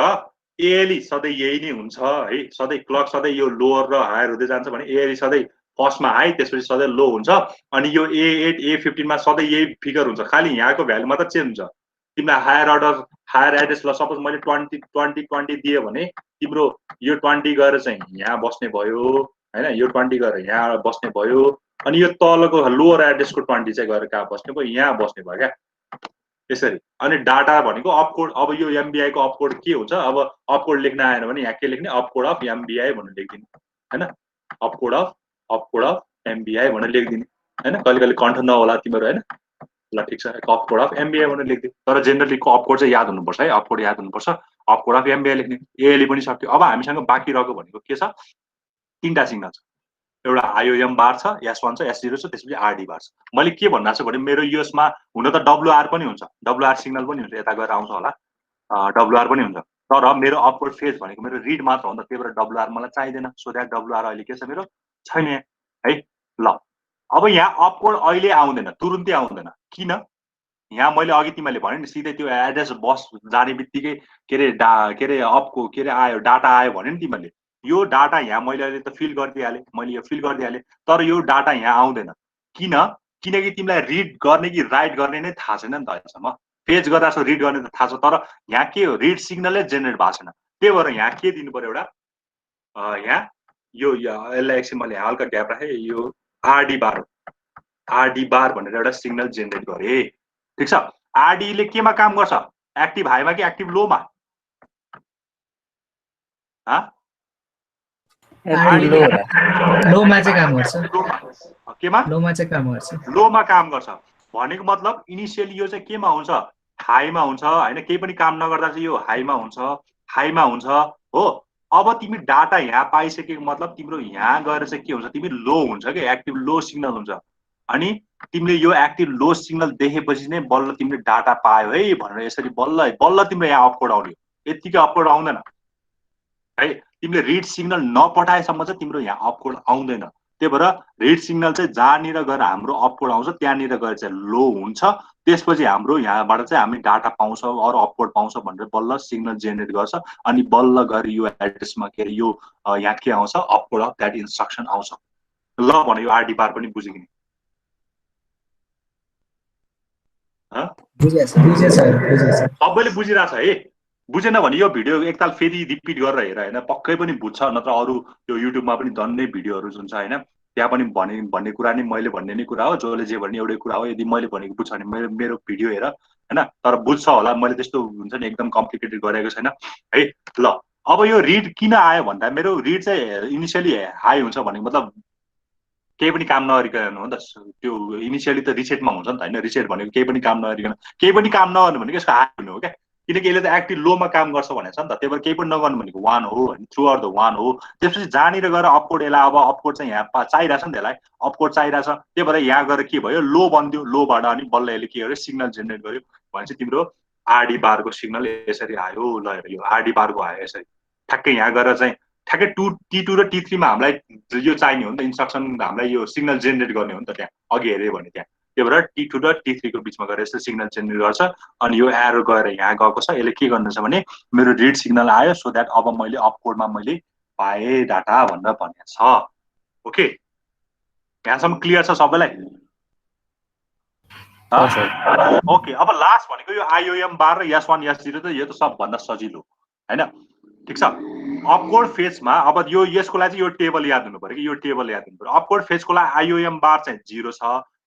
एएलई सधैँ यही नै हुन्छ है। सधैँ क्लक सधैँ यो लोअर र हायर हुँदै जान्छ भने एएलई सधैँ फर्स्टमा हाई त्यसपछि सधैँ लो हुन्छ। अनि यो A8 A15 मा सधैँ यही फिगर हुन्छ, खालि यहाँको भ्यालु मात्र चेन्ज हुन्छ। तिमीलाई हायर अर्डर हायर एड्रेस, ल सपोज मैले 20 दिएँ भने तिम्रो यो 20 गएर चाहिँ यहाँ बस्ने भयो हैन, यो 20 गएर यहाँ बस्ने भयो। अनि यो तलको लोअर एड्रेसको 20 चाहिँ गएर कहाँ बस्ने भयो, यहाँ बस्ने भयो क्या यसरी। अनि डाटा भनेको अपकोड, अब यो MBI को अपकोड के हुन्छ, अब अपकोड लेख्न आएन भने यहाँ के लेख्ने, अपकोड अफ MBI भनेर लेखिदिने हैन, अपकोड अफ MBI भनेर लेखिदिने हैन। कहिले कहिले कन्ठ नहोला तिम्रो हैन। ल ठिक छ, अपकोड अफ MBI भनेर लेखिदिए। तर जेनरली को अपकोड चाहिँ याद हुनुपर्छ है, अपकोड याद हुनुपर्छ। अपकोड अफ MBI लेख्ने। एएलई पनि सक्यो। अब हामीसँग बाँकी रहेको भनेको के छ, 3टा सिग्नल छ एउटा आइओएम बार छ, S1 छ, S0 छ, त्यसपछि आरडी बार छ। मैले के भन्नु छु भने मेरो यसमा हुन त डब्लुआर पनि हुन्छ, डब्लुआर सिग्नल पनि हुन्छ, यता गएर आउँछ होला, डब्लुआर पनि हुन्छ, तर मेरो अपवर्ड फेज भनेको मेरो रिड मात्र हो नि त, त्यही भएर डब्लुआर मलाई चाहिँदैन। सो द्याट डब्लुआर अहिले के छ मेरो छैन है। ल अब यहाँ अपवर्ड अहिले आउँदैन, तुरुन्तै आउँदैन। किन? यहाँ मैले अघि तिमीले भने नि सिधै त्यो एड्रेस बस जाने बित्तिकै के अरे अपको के अरे आयो, डाटा आयो भने नि तिमीले, यो डाटा यहाँ मैले अहिले त फिल गरिदिइहालेँ, मैले यो फिल गरिदिइहालेँ, तर यो डाटा यहाँ आउँदैन। किन? किनकि तिमीलाई रिड गर्ने कि राइट गर्ने नै थाहा छैन नि त अहिलेसम्म। पेज गर्दा सो रिड गर्ने त थाहा छ, तर यहाँ के हो, रिड सिग्नलै जेनेरेट भएको छैन। त्यही भएर यहाँ के दिनु पर्यो, एउटा यहाँ यो यसलाई एकछिन मैले हल्का ग्याप राखेँ, यो आरडी बार हो, आरडी बार भनेर एउटा सिग्नल जेनेरेट गरेँ। ठिक छ। आरडी ले केमा काम गर्छ, एक्टिभ हाईमा कि एक्टिभ लोमा? लोमा चाहिँ काम गर्छ, केमा? लोमा चाहिँ काम गर्छ, लोमा काम गर्छ भनेको मतलब इनिसियली यो चाहिँ केमा हुन्छ, हाईमा हुन्छ हैन। केही पनि काम नगर्दा चाहिँ यो हाईमा हुन्छ, हाईमा हुन्छ हो। अब तिमी डाटा यहाँ पाइसकेको मतलब तिम्रो यहाँ गएर चाहिँ के हुन्छ, तिमी लो हुन्छ कि एक्टिभ लो सिग्नल हुन्छ। अनि तिमीले यो एक्टिभ लो सिग्नल देखेपछि नै बल्ल तिमीले डाटा पायो है भनेर यसरी बल्ल बल्ल तिम्रो यहाँ अपकोड आउने। यतिकै अपकोड आउँदैन है। तिमीले रिड सिग्नल नपठाएसम्म चाहिँ तिम्रो यहाँ अपकोड आउँदैन। त्यही भएर रिड सिग्नल चाहिँ जहाँनिर गएर हाम्रो अपकोड आउँछ त्यहाँनिर गएर चाहिँ लो हुन्छ, त्यसपछि हाम्रो यहाँबाट चाहिँ हामी डाटा पाउँछौँ अरू अपकोड पाउँछ भनेर बल्ल सिग्नल जेनेरेट गर्छ। अनि बल्ल गएर यो एड्रेसमा के अरे यो यहाँ के आउँछ, अपकोड अफ द्याट इन्स्ट्रक्सन आउँछ। ल भने यो आरडी बार पनि बुझ्यो कि सबैले बुझिरहेछ है? बुझेन भने यो भिडियो एकताल फेरि रिपिट गरेर हेर होइन, पक्कै पनि बुझ्छ। नत्र अरू यो युट्युबमा पनि धन्नै भिडियोहरू हुन्छ होइन, त्यहाँ पनि भन्ने कुरा नै मैले भन्ने नै कुरा हो, जसले जे भन्ने एउटै कुरा हो। यदि मैले भनेको बुझ्छ भने मेरो भिडियो हेर होइन, तर बुझ्छ होला। मैले त्यस्तो हुन्छ नि एकदम कम्प्लिकेटेड गरेको छैन है। ल अब यो रिड किन आयो भन्दा मेरो रिड चाहिँ इनिसियली हाई हुन्छ भनेको मतलब केही पनि काम नगरिकन हो नि त। त्यो इनिसियली त रिसेटमा हुन्छ नि त होइन। रिसेट भनेको केही पनि काम नगरिकन, केही पनि काम नगर्नु भनेको यसको हाई हुनु हो क्या, किनकि यसले त एक्टिभ लोमा काम गर्छ भनेको छ नि त। त्यही भएर केही पनि नगर्नु भनेको 1 हो होइन, थ्रु आउट द 1 हो। त्यसपछि जहाँनिर गएर अपकोड यसलाई अब अपकोड चाहिँ यहाँ चाहिरहेछ नि त, यसलाई अपकोड चाहिरहेछ। त्यही भएर यहाँ गएर के भयो, लो बनिदियो, लोबाट अनि बल्ल यसले के गर्यो, सिग्नल जेनेरेट गर्यो भने चाहिँ तिम्रो आरडी बारको सिग्नल यसरी आयो। ल यो आरडी बारको आयो यसरी ठ्याक्कै यहाँ गएर चाहिँ ठ्याक्कै T2 र T3 मा हामीलाई यो चाहिने हो नि त, इन्स्ट्रक्सन हामीलाई यो सिग्नल जेनेरेट गर्ने हो नि त। त्यहाँ अघि हेऱ्यो भने त्यहाँ त्यही भएर T2 र T3 को बिचमा गएर यसरी सिग्नल जेनेरेट गर्छ। अनि यो एरो गएर यहाँ गएको छ, यसले के गर्नेछ भने मेरो रिड सिग्नल आयो, सो द्याट अब मैले अपकोडमा मैले पाएँ डाटा भनेर भनेको छ। ओके, यहाँसम्म क्लियर छ सबैलाई? ओके, अब लास्ट भनेको यो आइओएम बार र S1 S0 त यो त सबभन्दा सजिलो हैन। ठिक छ। अपकोड फेजमा अब यो यसको लागि यो टेबल याद हुनु पर्यो कि यो टेबल याद हुनु पर्यो। अपकोड फेजको लागि आइओएम बार चाहिँ 0 छ,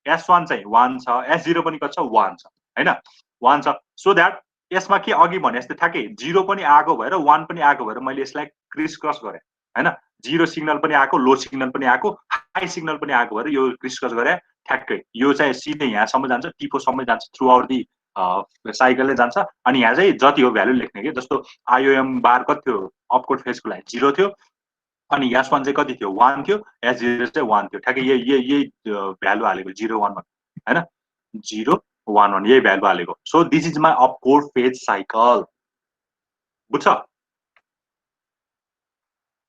S1 चाहिँ 1 छ, S0 पनि कति छ 1 छ हैन, 1 छ। सो द्याट यसमा के अघि भने जस्तै ठ्याक्कै 0 पनि आएको भएर 1 पनि आएको भएर मैले यसलाई क्रिस क्रस गरेँ हैन। 0 सिग्नल पनि आएको, लो सिग्नल पनि आएको, हाई सिग्नल पनि आएको भएर यो क्रिस क्रस गरेँ ठ्याक्कै। यो चाहिँ सिधै यहाँसम्म जान्छ, टिपो सम्म जान्छ, थ्रु आउट दि साइकलले जान्छ। अनि यहाँ चाहिँ जति हो भ्यालु लेख्ने के, जस्तो आइओएम बार कति थियो अपकोड फेजको लागि 0 थियो, अनि S1 चाहिँ कति थियो 1 थियो, S0 चाहिँ 1 थियो। ठ्याक्कै यही भ्यालु हालेको 0 1 1 हैन, 0 1 1 यही भ्यालु हालेको। So this is my opcode phase cycle. बुझ्छ?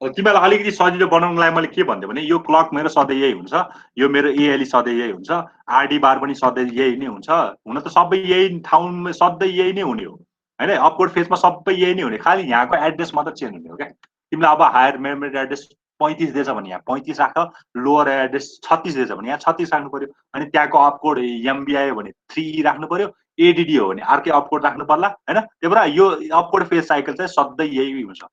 तिमीलाई अलिकति सजिलो बनाउनलाई मैले के भन्दै भने यो क्लक मेरो सधैँ यही हुन्छ, यो मेरो एएलई सधैँ यही हुन्छ, आरडी बार पनि सधैँ यही नै हुन्छ। हुन त सबै यही ठाउँमा सधैँ यही नै हुने हो हैन। अपकोड फेजमा सबै यही नै हुने, खालि यहाँको एड्रेस मात्र चेन्ज हुने हो क्या। तिमीलाई अब हायर मेमोरी एड्रेस 35 दिएछ भने यहाँ 35 राख, लोअर एड्रेस 36 दिएछ भने यहाँ 36 राख्नु पर्यो। अनि त्यहाँको अपकोड एमबी आयो भने 3 राख्नु पर्यो, एडीडी हो भने अर्कै अपकोड राख्नु पर्ला हैन। त्यही भएर यो अपकोड फेज साइकल चाहिँ सधैँ यही हुन्छ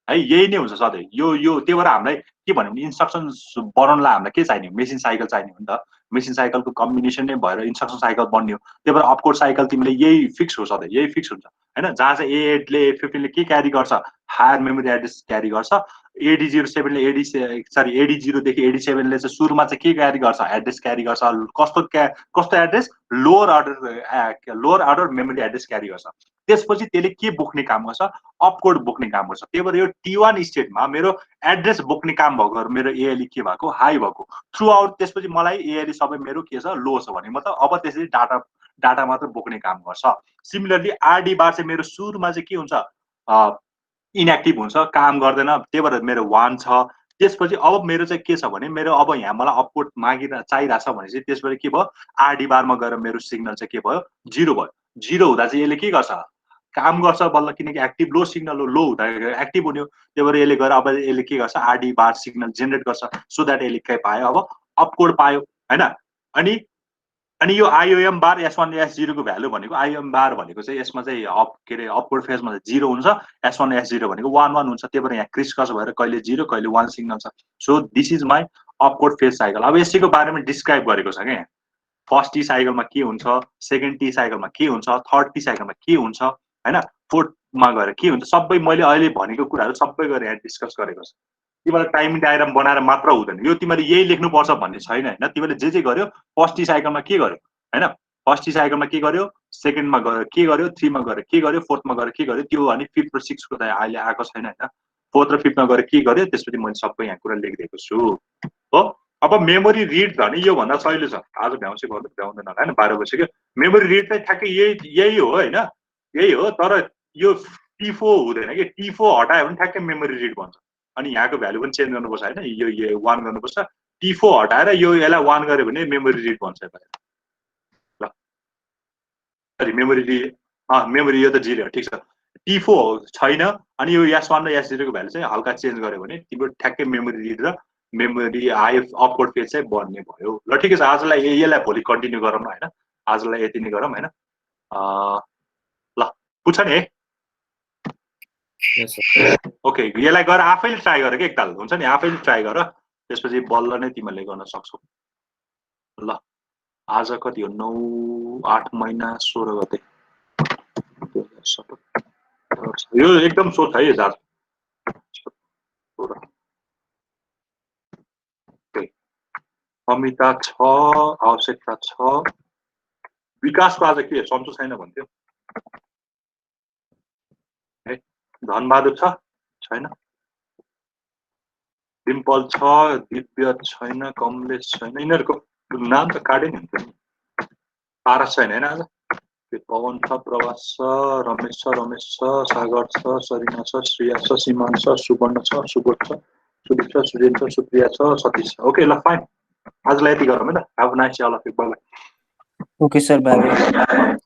है, यही नै हुन्छ सधैँ। यो त्यही भएर हामीलाई के भन्यो भने इन्स्ट्रक्सन बनाउनलाई हामीलाई के चाहिने, मेसिन साइकल चाहिने हो नि त। मेसिन साइकलको कम्बिनेसन नै भएर इन्स्ट्रक्सन साइकल बन्यो। त्यही भएर अपकोड साइकल तिमीले यही फिक्स हो, सधैँ यही फिक्स हुन्छ हैन। जहाँ चाहिँ A8 ले A15 ले के क्यारी गर्छ, हायर मेमोरी एड्रेस क्यारी गर्छ, AD07 ले AD0 देखि AD7 ले चाहिँ सुरुमा चाहिँ के क्यारी गर्छ, एड्रेस क्यारी गर्छ, कस्तो address, lower order memory address carry गर्छ। त्यसपछि त्यसले के बोक्ने काम गर्छ, अपकोड बोक्ने काम गर्छ। त्यही भएर यो T1 स्टेटमा मेरो एड्रेस बोक्ने काम भएको मेरो ALE के भएको, हाई भएको थ्रु आउट। त्यसपछि मलाई ALE सबै मेरो के छ, लो छ भने मतलब अब त्यसरी डाटा मात्र बोक्ने काम गर्छ। सिमिलरली RD बार चाहिँ मेरो सुरुमा चाहिँ के हुन्छ, इनएक्टिभ हुन्छ, काम गर्दैन। त्यही भएर मेरो 1 छ। त्यसपछि अब मेरो चाहिँ के छ भने मेरो अब यहाँ मलाई अपकोड चाहिरहेछ भने चाहिँ त्यसपछि के भयो, RD बारमा गएर मेरो सिग्नल चाहिँ के भयो, 0 भयो। 0 हुँदा चाहिँ यसले के गर्छ, काम गर्छ बल्ल, किनकि एक्टिभ लो सिग्नल हो, लो हुँदा एक्टिभ हुने हो। त्यही भएर यसले गएर अब यसले के गर्छ, RD बार सिग्नल जेनेरेट गर्छ, सो द्याट यसले के पायो, अब अपकोड पायो हैन। अनि यो IOM बार S1 S0 को भ्यालु भनेको, IOM बार भनेको चाहिँ यसमा चाहिँ अपकोड फेजमा चाहिँ 0 हुन्छ, S1 S0 भनेको 1 1 हुन्छ। त्यही भएर यहाँ क्रिसक्रस भएर कहिले 0 कहिले 1 सिग्नल छ। So this is my opcode phase cycle. अब यसैको बारेमा डिस्क्राइब गरेको छ क्या। फर्स्ट टी साइकलमा के हुन्छ, सेकेन्ड टी साइकलमा के हुन्छ, थर्ड टी साइकलमा के हुन्छ हैन, फोर्थमा गएर के हुन्छ, सबै मैले अहिले भनेको कुराहरू सबै गरेर यहाँ डिस्कस गरेको छ। तिमीलाई टाइम डायग्राम बनाएर मात्र हुँदैन, यो तिमीले यही लेख्नुपर्छ भन्ने छैन हैन। तिमीले जे गर्यो, फर्स्ट टी साइकलमा के गर्यो हैन, फर्स्ट टी साइकलमा के गर्यो, सेकेन्डमा गएर के गर्यो, 3 मा गएर के गर्यो, फोर्थमा गएर के गर्यो, त्यो अनि 5th र 6th को त अहिले आएको छैन हैन। 4th र 5th मा गएर के गर्यो, त्यसपछि मैले सबै यहाँ कुरा लेखिदिएको छु हो। अब मेमोरी रिड भने यो भन्दा सजिलो छ। आज भ्याउँछ गर्नु भ्याउँदैन होला हैन, 12 बजेको मेमोरी रिड चाहिँ ठ्याक्कै यही हो हैन, यही हो। तर यो T4 हुँदैन कि, T4 हटायो भने ठ्याक्कै मेमोरी रिड भन्छ। अनि यहाँको भ्यालु पनि चेन्ज गर्नुपर्छ हैन, यो 1 गर्नुपर्छ। T4 हटाएर यसलाई 1 गर्यो भने मेमोरी रिड भन्छ। ल सरी मेमोरी यो त 0 हो, ठीक छ। T4 छैन अनि यो S1 र S0 को भ्यालु चाहिँ हल्का चेन्ज गर्यो भने तिम्रो ठ्याक्कै मेमोरी रिड र मेमोरी अपकोड फेज चाहिँ बढ्ने भयो। ल ठिकै छ, आजलाई यसलाई भोलि कन्टिन्यू गरौँ न हैन, आजलाई यति नै गरौँ हैन। ल पुछ नि है। ओके, यसलाई गएर आफैले ट्राई गर के, एकताल हुन्छ नि, आफैले ट्राई गर, त्यसपछि बल्ल नै तिमीले गर्न सक्छौ। ल आज कति हो, 9 8 महिना 16 गते 2017। यो एकदम सोच है यो आज। अमिता छ, आवश्यकता छ, विकासको आज के सन्चो छैन भन्थ्यो है, धनबहादुर छ छैन, डिम्पल छ, दिव्य छैन, कमलेश छैन, यिनीहरूको नाम त काटे नि हुन्थ्यो। पारस छैन हैन आज, पवन छ, प्रवास छ, रमेश छ, सागर छ, सरिना छ, श्रेया छ, सीमान छ, सुवर्ण छ, सुबोध छ, सुदीप छ, सुजेन छ, सुप्रिया छ, सतीश छ। ओके ल फाइन, आजलाई यति गरौँ है त। Have a nice day all of you, bye bye. Okay sir, bye bye.